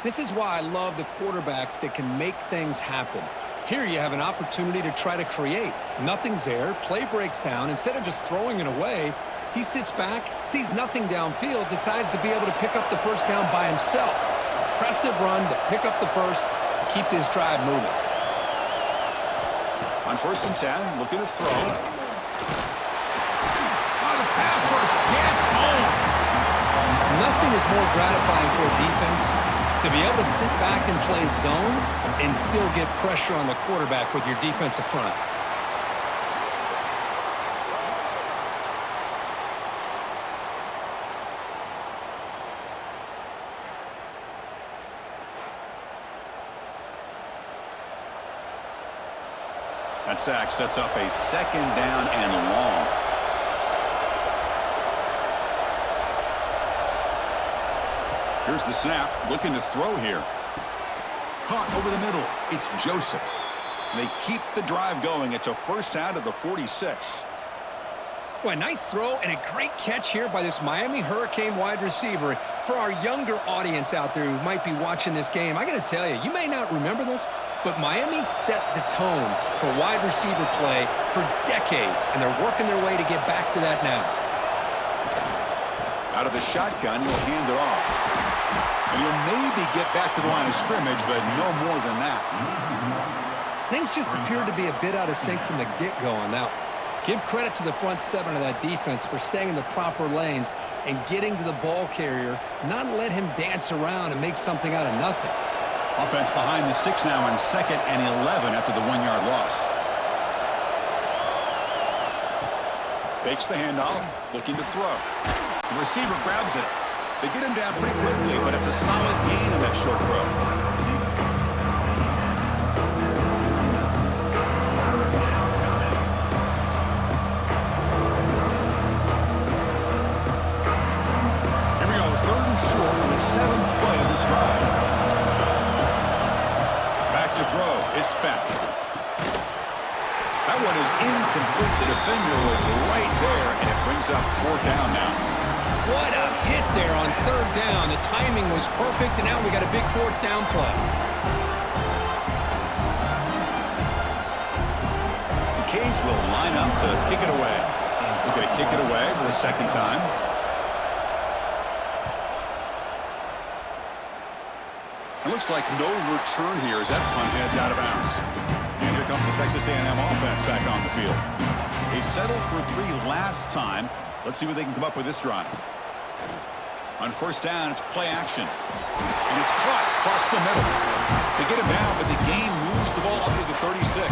This is why I love the quarterbacks that can make things happen. Here you have an opportunity to try to create. Nothing's there. Play breaks down. Instead of just throwing it away, he sits back, sees nothing downfield, decides to be able to pick up the first down by himself. Impressive run to pick up the first, keep this drive moving. On 1st and 10, looking to throw. The pass rush gets home. Nothing is more gratifying for a defense to be able to sit back and play zone and still get pressure on the quarterback with your defensive front. That sack sets up a second down and long. Here's the snap, looking to throw here. Caught over the middle. It's Joseph. They keep the drive going. It's a first down to the 46. Boy, nice throw and a great catch here by this Miami Hurricane wide receiver. For our younger audience out there who might be watching this game, I got to tell you, you may not remember this, but Miami set the tone for wide receiver play for decades, and they're working their way to get back to that now. Out of the shotgun, he'll hand it off. And he'll maybe get back to the line of scrimmage, but no more than that. Things just appeared to be a bit out of sync from the get-go on that one. Give credit to the front seven of that defense for staying in the proper lanes and getting to the ball carrier, not let him dance around and make something out of nothing. Offense behind the 6 now on 2nd and 11 after the 1-yard loss. Fakes the handoff, looking to throw. The receiver grabs it. They get him down pretty quickly, but it's a solid gain on that short throw. Here we go, 3rd and short on the 7th play of this drive. Back to throw, it's Beck. That one is incomplete. The defender was right there, and it brings up 4th down now. What a hit there on 3rd down. The timing was perfect, and now we got a big 4th down play. The Canes will line up to kick it away. We're going to kick it away for the 2nd time. It looks like no return here as that punt heads out of bounds. And here comes the Texas A&M offense back on the field. They settled for 3 last time. Let's see what they can come up with this drive. On 1st down, it's play action. And it's caught across the middle. They get him down, but the gain moves the ball up to the 36.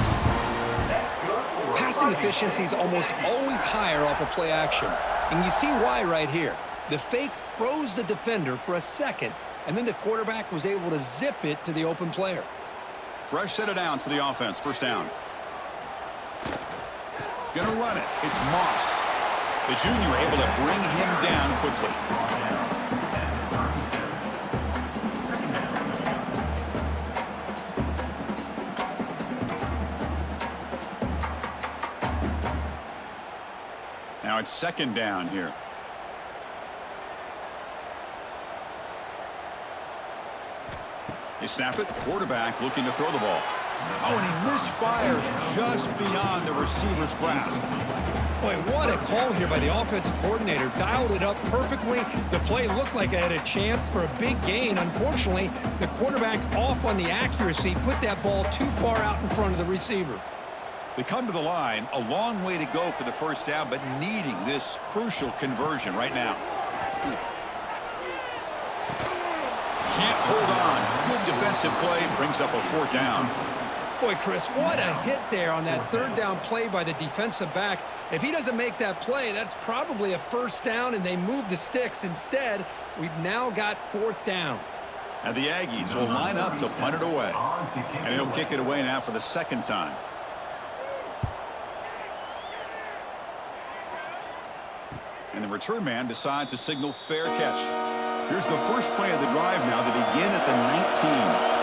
Passing efficiency is almost always higher off of play action. And you see why right here. The fake froze the defender for a second, and then the quarterback was able to zip it to the open player. Fresh set of downs for the offense. 1st down. Gonna run it. It's Moss. The junior able to bring him down quickly. Now it's 2nd down here. They snap it. Quarterback looking to throw the ball. Oh, and he misfires just beyond the receiver's grasp. Boy, what a call here by the offensive coordinator. Dialed it up perfectly. The play looked like it had a chance for a big gain. Unfortunately, the quarterback off on the accuracy, put that ball too far out in front of the receiver. They come to the line, a long way to go for the 1st down, but needing this crucial conversion right now. hold on. Good defensive play brings up a 4th down. Boy, Chris, what a hit there on that 3rd down play by the defensive back. If he doesn't make that play, that's probably a 1st down, and they move the sticks. Instead, we've now got 4th down. And the Aggies will line up to punt it away. And he'll kick it away now for the 2nd time. And the return man decides to signal fair catch. Here's the first play of the drive now. They begin at the 19.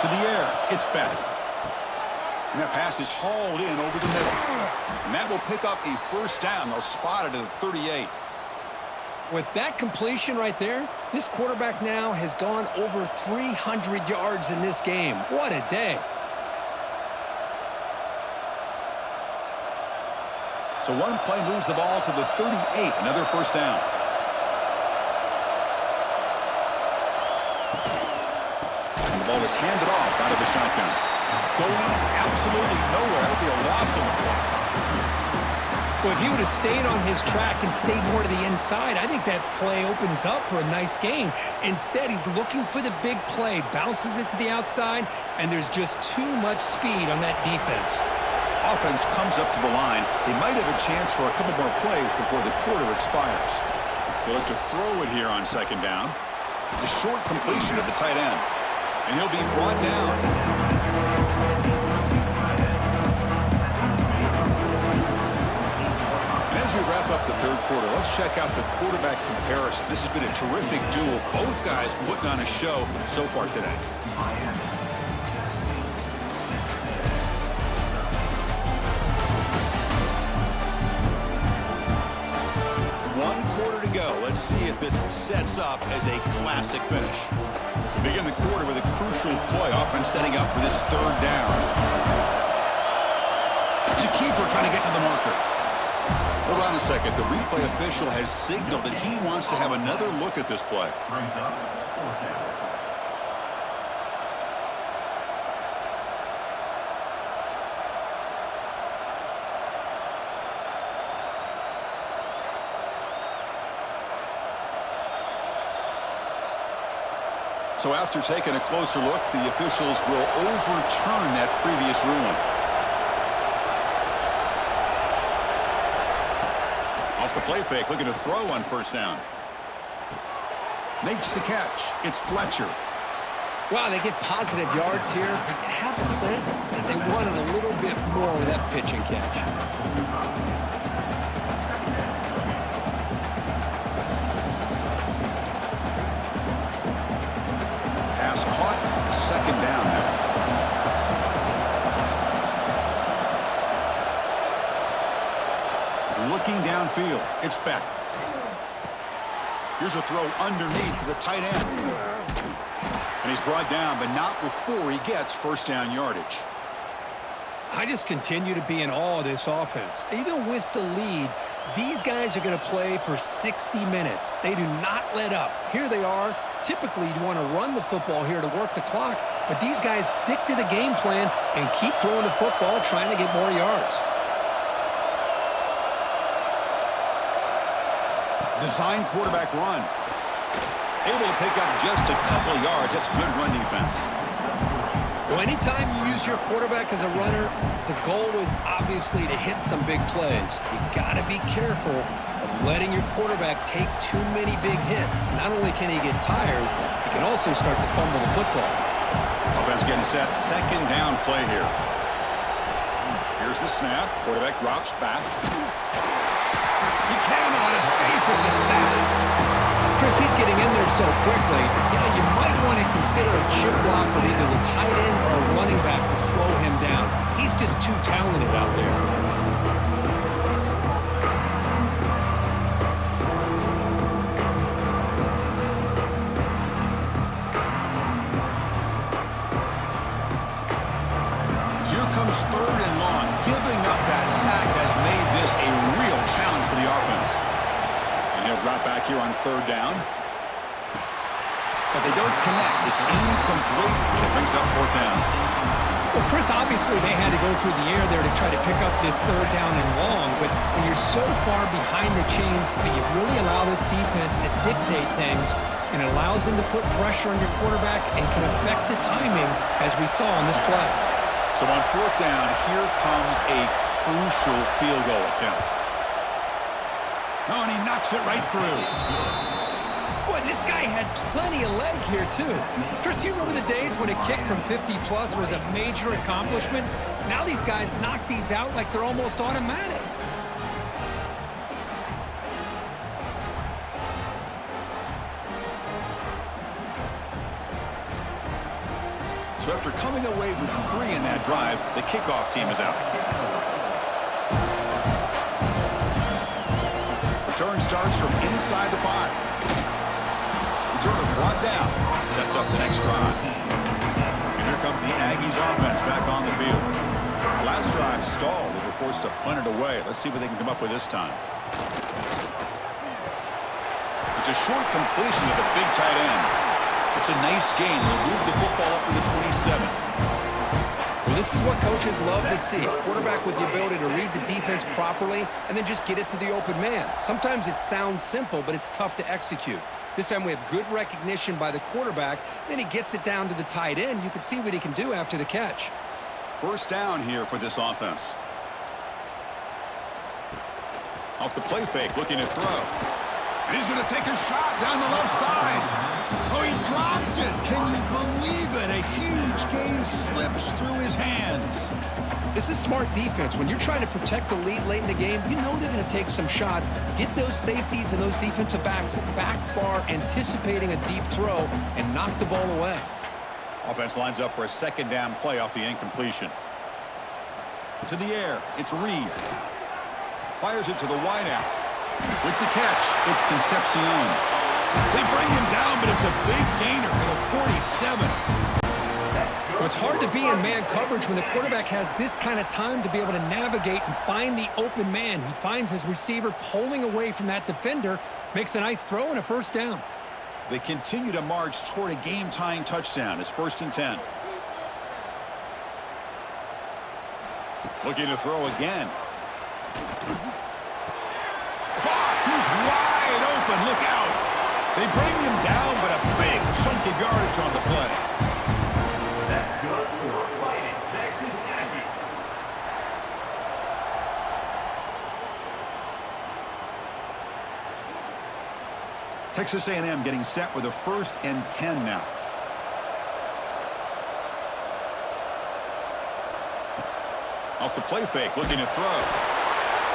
To the air, it's back. And that pass is hauled in over the middle. And that will pick up a 1st down. They'll spot it at the 38. With that completion right there, this quarterback now has gone over 300 yards in this game. What a day. So one play moves the ball to the 38, another 1st down. And the ball is handed off out of the shotgun. Going absolutely nowhere. It'll be a loss on the play. Well, if he would have stayed on his track and stayed more to the inside, I think that play opens up for a nice gain. Instead, he's looking for the big play, bounces it to the outside, and there's just too much speed on that defense. Offense comes up to the line. They might have a chance for a couple more plays before the quarter expires. They'll look to throw it here on 2nd down. The short completion of the tight end. And he'll be brought down. As we wrap up the 3rd quarter, let's check out the quarterback comparison. This has been a terrific duel. Both guys putting on a show so far today. One quarter to go. Let's see if this sets up as a classic finish. Begin the quarter with a crucial play. Offense setting up for this 3rd down. It's a keeper trying to get to the marker. Hold on a second. The replay official has signaled that he wants to have another look at this play. Brings up 4th down. So after taking a closer look, the officials will overturn that previous ruling. Off the play fake, looking to throw on 1st down. Makes the catch. It's Fletcher. Wow, they get positive yards here, but you have a sense that they wanted a little bit more with that pitch and catch. Pass caught, 2nd down now. Looking downfield, it's back. Here's a throw underneath to the tight end. And he's brought down, but not before he gets 1st down yardage. I just continue to be in awe of this offense. Even with the lead, these guys are going to play for 60 minutes. They do not let up. Here they are. Typically, you'd want to run the football here to work the clock, but these guys stick to the game plan and keep throwing the football, trying to get more yards. Design quarterback run. Able to pick up just a couple of yards. That's good run defense. Well, anytime you use your quarterback as a runner, the goal is obviously to hit some big plays. You got to be careful of letting your quarterback take too many big hits. Not only can he get tired, he can also start to fumble the football. Offense getting set. 2nd down play here. Here's the snap. Quarterback drops back. He cannot escape. It's a sack. Chris, he's getting in there so quickly. You know, you might want to consider a chip block with either the tight end or a running back to slow him down. He's just too talented out there. So here comes 3rd and long. Giving up that sack has made this a real challenge for the offense. And he'll drop back here on 3rd down. But they don't connect. It's incomplete, and it brings up 4th down. Well, Chris, obviously they had to go through the air there to try to pick up this third down and long, but when you're so far behind the chains, you really allow this defense to dictate things, and it allows them to put pressure on your quarterback and can affect the timing, as we saw on this play. So on fourth down, here comes a crucial field goal attempt. Oh, and he knocks it right through. Boy, this guy had plenty of leg here, too. Chris, you remember the days when a kick from 50-plus was a major accomplishment? Now these guys knock these out like they're almost automatic. So after coming away with 3 in that drive, the kickoff team is out. Return starts from inside the 5. Return brought down. Sets up the next drive. And here comes the Aggies offense back on the field. Last drive stalled. They were forced to punt it away. Let's see what they can come up with this time. It's a short completion to the big tight end. It's a nice gain. He'll move the football up to the 27. Well, this is what coaches love to see. A quarterback with the ability to read the defense properly and then just get it to the open man. Sometimes it sounds simple, but it's tough to execute. This time we have good recognition by the quarterback. Then he gets it down to the tight end. You can see what he can do after the catch. First down here for this offense. Off the play fake, looking to throw. And he's going to take a shot down the left side. Oh, he dropped it. Can you believe it? A huge gain slips through his hands. This is smart defense. When you're trying to protect the lead late in the game, you know they're going to take some shots, get those safeties and those defensive backs back far, anticipating a deep throw, and knock the ball away. Offense lines up for a second down play off the incompletion. To the air, it's Reed. Fires it to the wideout. With the catch, it's Concepcion. They bring him down, but it's a big gainer for the 47. Well, it's hard to be in man coverage when the quarterback has this kind of time to be able to navigate and find the open man. He finds his receiver pulling away from that defender, makes a nice throw and a first down. They continue to march toward a game-tying touchdown. It's 1st and 10. Looking to throw again. He's wide open. Look out. They bring him down, but a big chunk of yardage on the play. That's good for Fighting Texas Aggies. Texas A&M getting set with a 1st and 10 now. Off the play fake, looking to throw.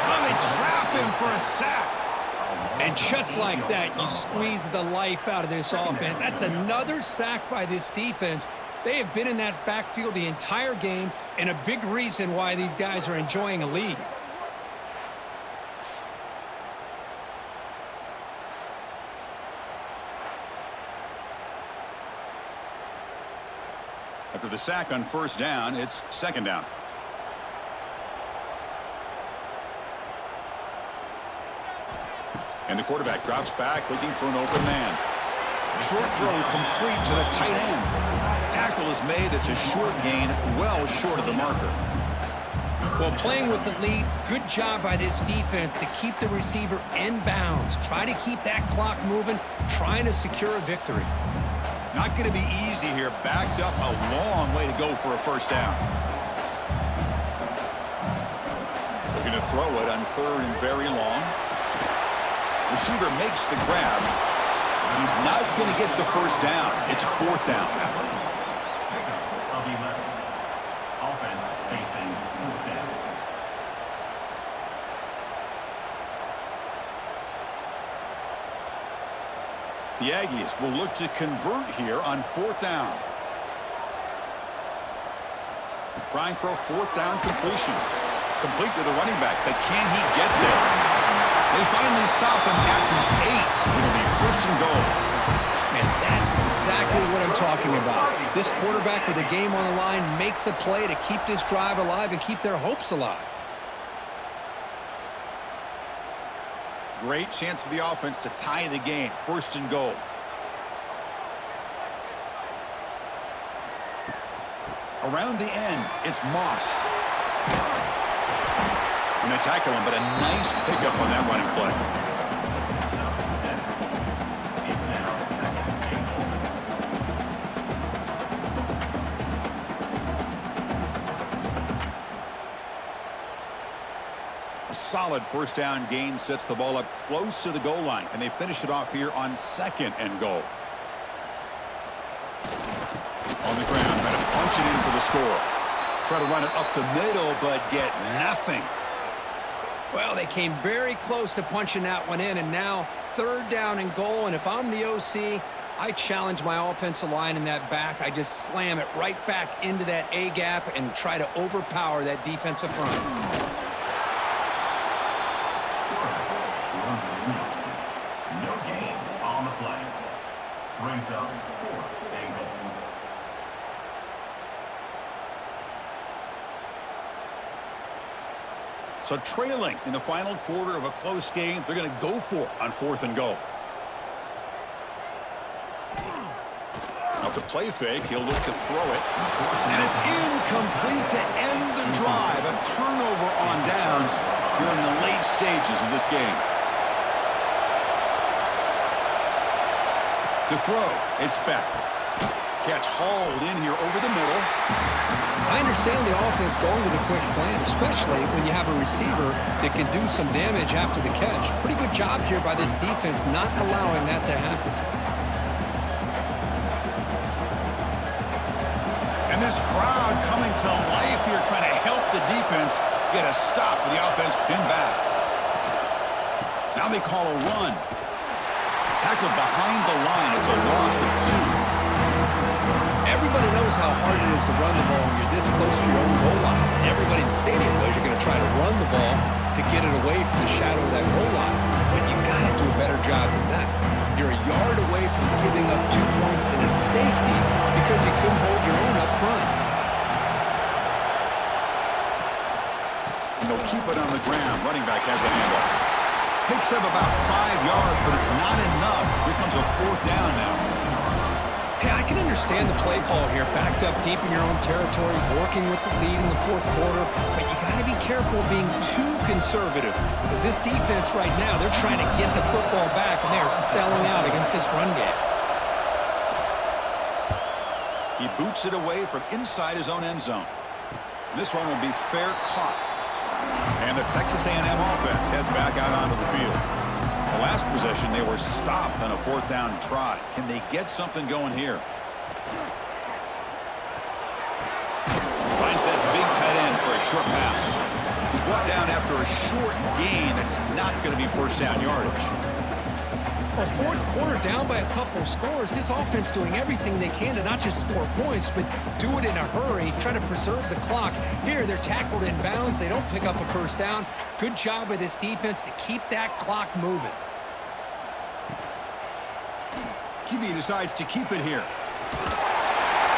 Oh, they trap him for a sack. And just like that, you squeeze the life out of this offense. That's another sack by this defense. They have been in that backfield the entire game, and a big reason why these guys are enjoying a lead. After the sack on 1st down, it's 2nd down. And the quarterback drops back, looking for an open man. Short throw complete to the tight end. Tackle is made. It's a short gain, well short of the marker. Well, playing with the lead, good job by this defense to keep the receiver in bounds. Try to keep that clock moving, trying to secure a victory. Not going to be easy here. Backed up a long way to go for a 1st down. Looking to throw it on 3rd and very long. Receiver makes the grab. He's not going to get the 1st down. It's 4th down. Of 11. Offense facing 4th down. The Aggies will look to convert here on 4th down. Trying for a 4th down completion. Complete with the running back, but can he get there? They finally stop him at the 8. It'll be 1st and goal. Man, that's exactly what I'm talking about. This quarterback with a game on the line makes a play to keep this drive alive and keep their hopes alive. Great chance for the offense to tie the game. 1st and goal. Around the end, it's Moss. And they tackle him, but a nice pickup on that running play. A solid first down gain sets the ball up close to the goal line. Can they finish it off here on 2nd and goal? On the ground, trying to punch it in for the score. Try to run it up the middle, but get nothing. Well, they came very close to punching that one in, and now 3rd down and goal. And if I'm the OC, I challenge my offensive line in that back. I just slam it right back into that A gap and try to overpower that defensive front. No gain on the play. Brings up 4th and goal. So trailing in the final quarter of a close game, they're going to go for it on 4th and goal. Off the play fake, he'll look to throw it. And it's incomplete to end the drive. A turnover on downs here in the late stages of this game. To throw, it's back. Catch hauled in here over the middle. I understand the offense going to the quick slant, especially when you have a receiver that can do some damage after the catch. Pretty good job here by this defense not allowing that to happen. And this crowd coming to life here, trying to help the defense get a stop with the offense pinned back. Now they call a run. Tackled behind the line. It's a loss of 2. Everybody knows how hard it is to run the ball when you're this close to your own goal line. Everybody in the stadium knows you're going to try to run the ball to get it away from the shadow of that goal line. But you got to do a better job than that. You're a yard away from giving up 2 points in a safety because you couldn't hold your own up front. And they'll keep it on the ground. Running back has the handoff. Picks up about 5 yards, but it's not enough. Here comes a 4th down now. Hey, I can understand the play call here, backed up deep in your own territory, working with the lead in the 4th quarter, but you got to be careful of being too conservative, because this defense right now, they're trying to get the football back, and they're selling out against this run game. He boots it away from inside his own end zone. This one will be fair caught. And the Texas A&M offense heads back out onto the field. The last possession, they were stopped on a 4th down try. Can they get something going here? Finds that big tight end for a short pass. He's brought down after a short gain. That's not going to be 1st down yardage. Well, 4th quarter down by a couple of scores. This offense doing everything they can to not just score points, but do it in a hurry, try to preserve the clock. Here, they're tackled in bounds. They don't pick up a 1st down. Good job by this defense to keep that clock moving. QB decides to keep it here.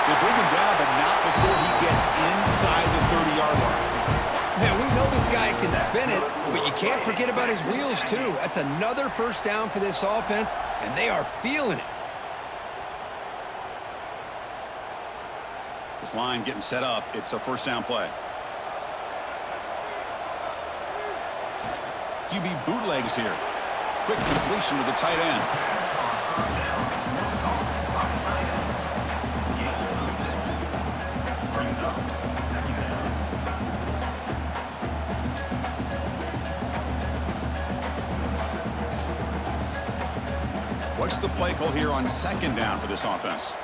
They bring him down, but not before he gets inside the 30-yard line. Man, we know this guy can spin it, but you can't forget about his wheels, too. That's another 1st down for this offense, and they are feeling it. This line getting set up. It's a 1st down play. QB bootlegs here. Quick completion to the tight end. What's the play call here on 2nd down for this offense?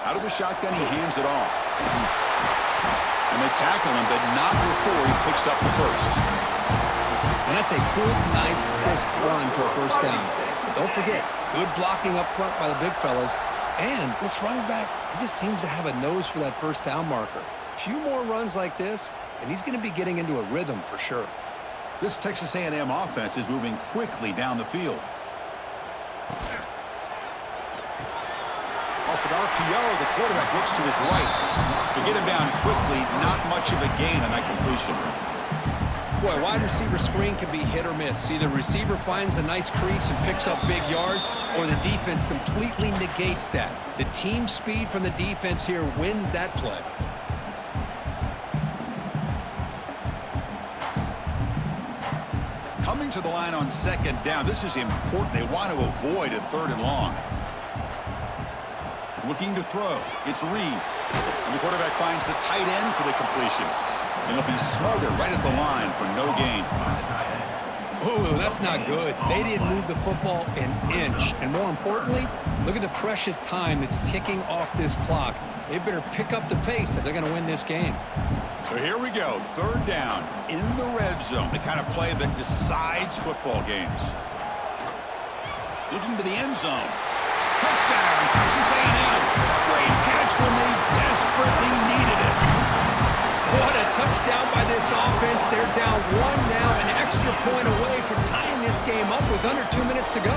Out of the shotgun, he hands it off. And they tackle him, but not before he picks up the 1st. And that's a good, nice, crisp run for a 1st down. Don't forget, good blocking up front by the big fellas. And this running back, he just seems to have a nose for that 1st down marker. A few more runs like this, and he's going to be getting into a rhythm for sure. This Texas A&M offense is moving quickly down the field. Off an RPO, the quarterback looks to his right. To get him down quickly, not much of a gain on that completion. Boy, wide receiver screen can be hit or miss. Either receiver finds a nice crease and picks up big yards, or the defense completely negates that. The team speed from the defense here wins that play. Coming to the line on second down. This is important. They want to avoid a 3rd and long. Looking to throw. It's Reed. And the quarterback finds the tight end for the completion. And he'll be smothered right at the line for no gain. Ooh, that's not good. They didn't move the football an inch. And more importantly, look at the precious time that's ticking off this clock. They better pick up the pace if they're going to win this game. So here we go. 3rd down in the red zone. The kind of play that decides football games. Looking to the end zone. Touchdown, Texas A&M. Great catch when they desperately needed it. What a touchdown by this offense. They're down 1 now, an extra point away from tying this game up with under 2 minutes to go.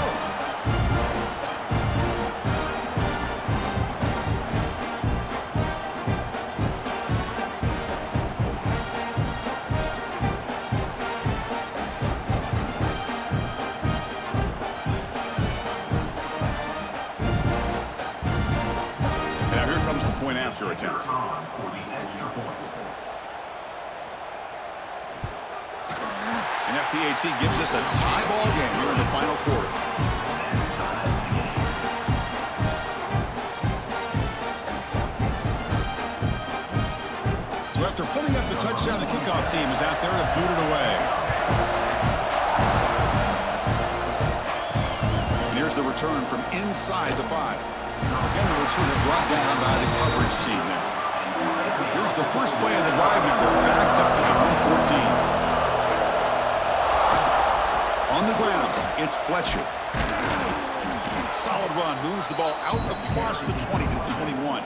Now here comes the point after attempt. And that PAT gives us a tie ball game here in the final quarter. So after putting up the touchdown, the kickoff team is out there to boot it away. And here's the return from inside the 5. Again, the return brought down by the coverage team now. Here's the first play of the drive now. They're backed up at their own 14. On the ground, it's Fletcher. Solid run, moves the ball out across the 20 to the 21.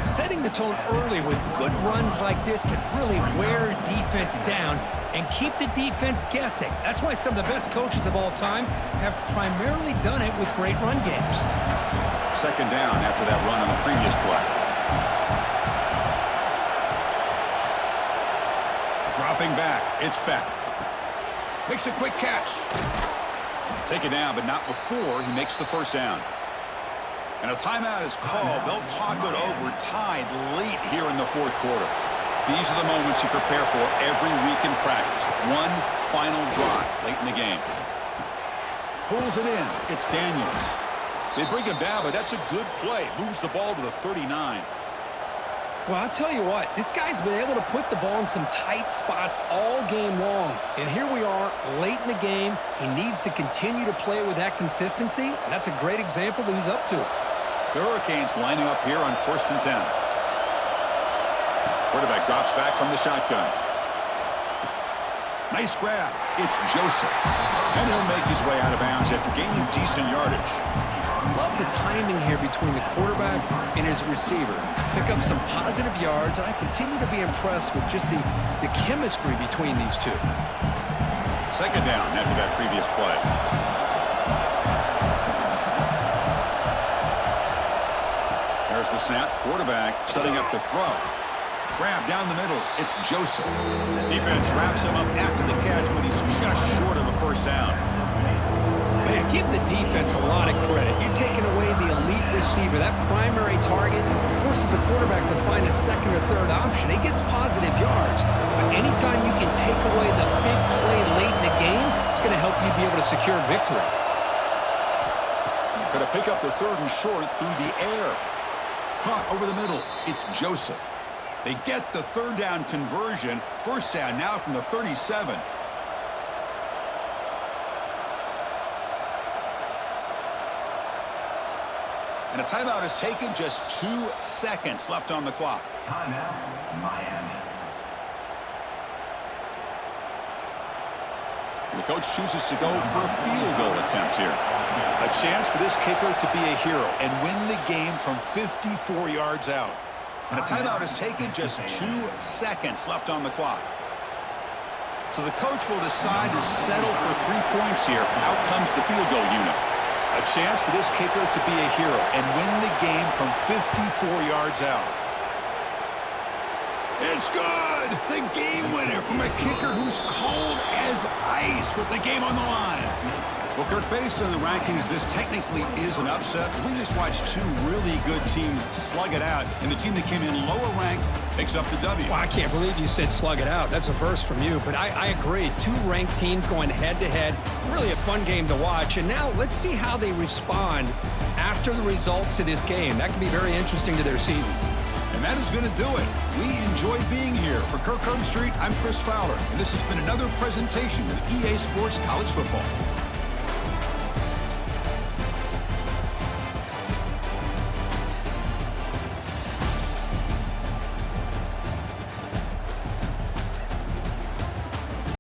Setting the tone early with good runs like this can really wear defense down and keep the defense guessing. That's why some of the best coaches of all time have primarily done it with great run games. 2nd down after that run on the previous play. Dropping back, it's Beck. Makes a quick catch. Take it down, but not before he makes the 1st down. And a timeout is called. They'll talk it over, tied late here in the 4th quarter. These are the moments you prepare for every week in practice. One final drive late in the game. Pulls it in. It's Daniels. They bring him down, but that's a good play. Moves the ball to the 39. Well, I'll tell you what, this guy's been able to put the ball in some tight spots all game long. And here we are, late in the game. He needs to continue to play with that consistency, and that's a great example that he's up to. The Hurricanes lining up here on 1st and 10. Quarterback drops back from the shotgun. Nice grab. It's Joseph. And he'll make his way out of bounds after gaining decent yardage. Love the timing here between the quarterback and his receiver. Pick up some positive yards, and I continue to be impressed with just the chemistry between these two. 2nd down after that previous play. There's the snap. Quarterback setting up the throw. Grab down the middle. It's Joseph. Defense wraps him up after the catch, but he's just short of a 1st down. Man, give the defense a lot of credit. You're taking away the elite receiver. That primary target forces the quarterback to find a 2nd or 3rd option. He gets positive yards. But anytime you can take away the big play late in the game, it's going to help you be able to secure victory. Going to pick up the 3rd and short through the air. Caught over the middle. It's Joseph. They get the 3rd down conversion. 1st down now from the 37. And a timeout is taken. Just 2 seconds left on the clock. Timeout, Miami. The coach chooses to go for a field goal attempt here. A chance for this kicker to be a hero and win the game from 54 yards out. And a timeout is taken. Just 2 seconds left on the clock. So the coach will decide to settle for 3 points here. Out comes the field goal unit. A chance for this kicker to be a hero and win the game from 54 yards out. It's good! The game winner from a kicker who's cold as ice with the game on the line. Well, Kirk, based on the rankings, this technically is an upset. We just watched two really good teams slug it out, and the team that came in lower ranked picks up the W. Well, I can't believe you said slug it out. That's a first from you, but I agree. Two ranked teams going head-to-head. Really a fun game to watch. And now let's see how they respond after the results of this game. That could be very interesting to their season. And that is going to do it. We enjoyed being here. For Kirk Street, I'm Chris Fowler, and this has been another presentation of EA Sports College Football.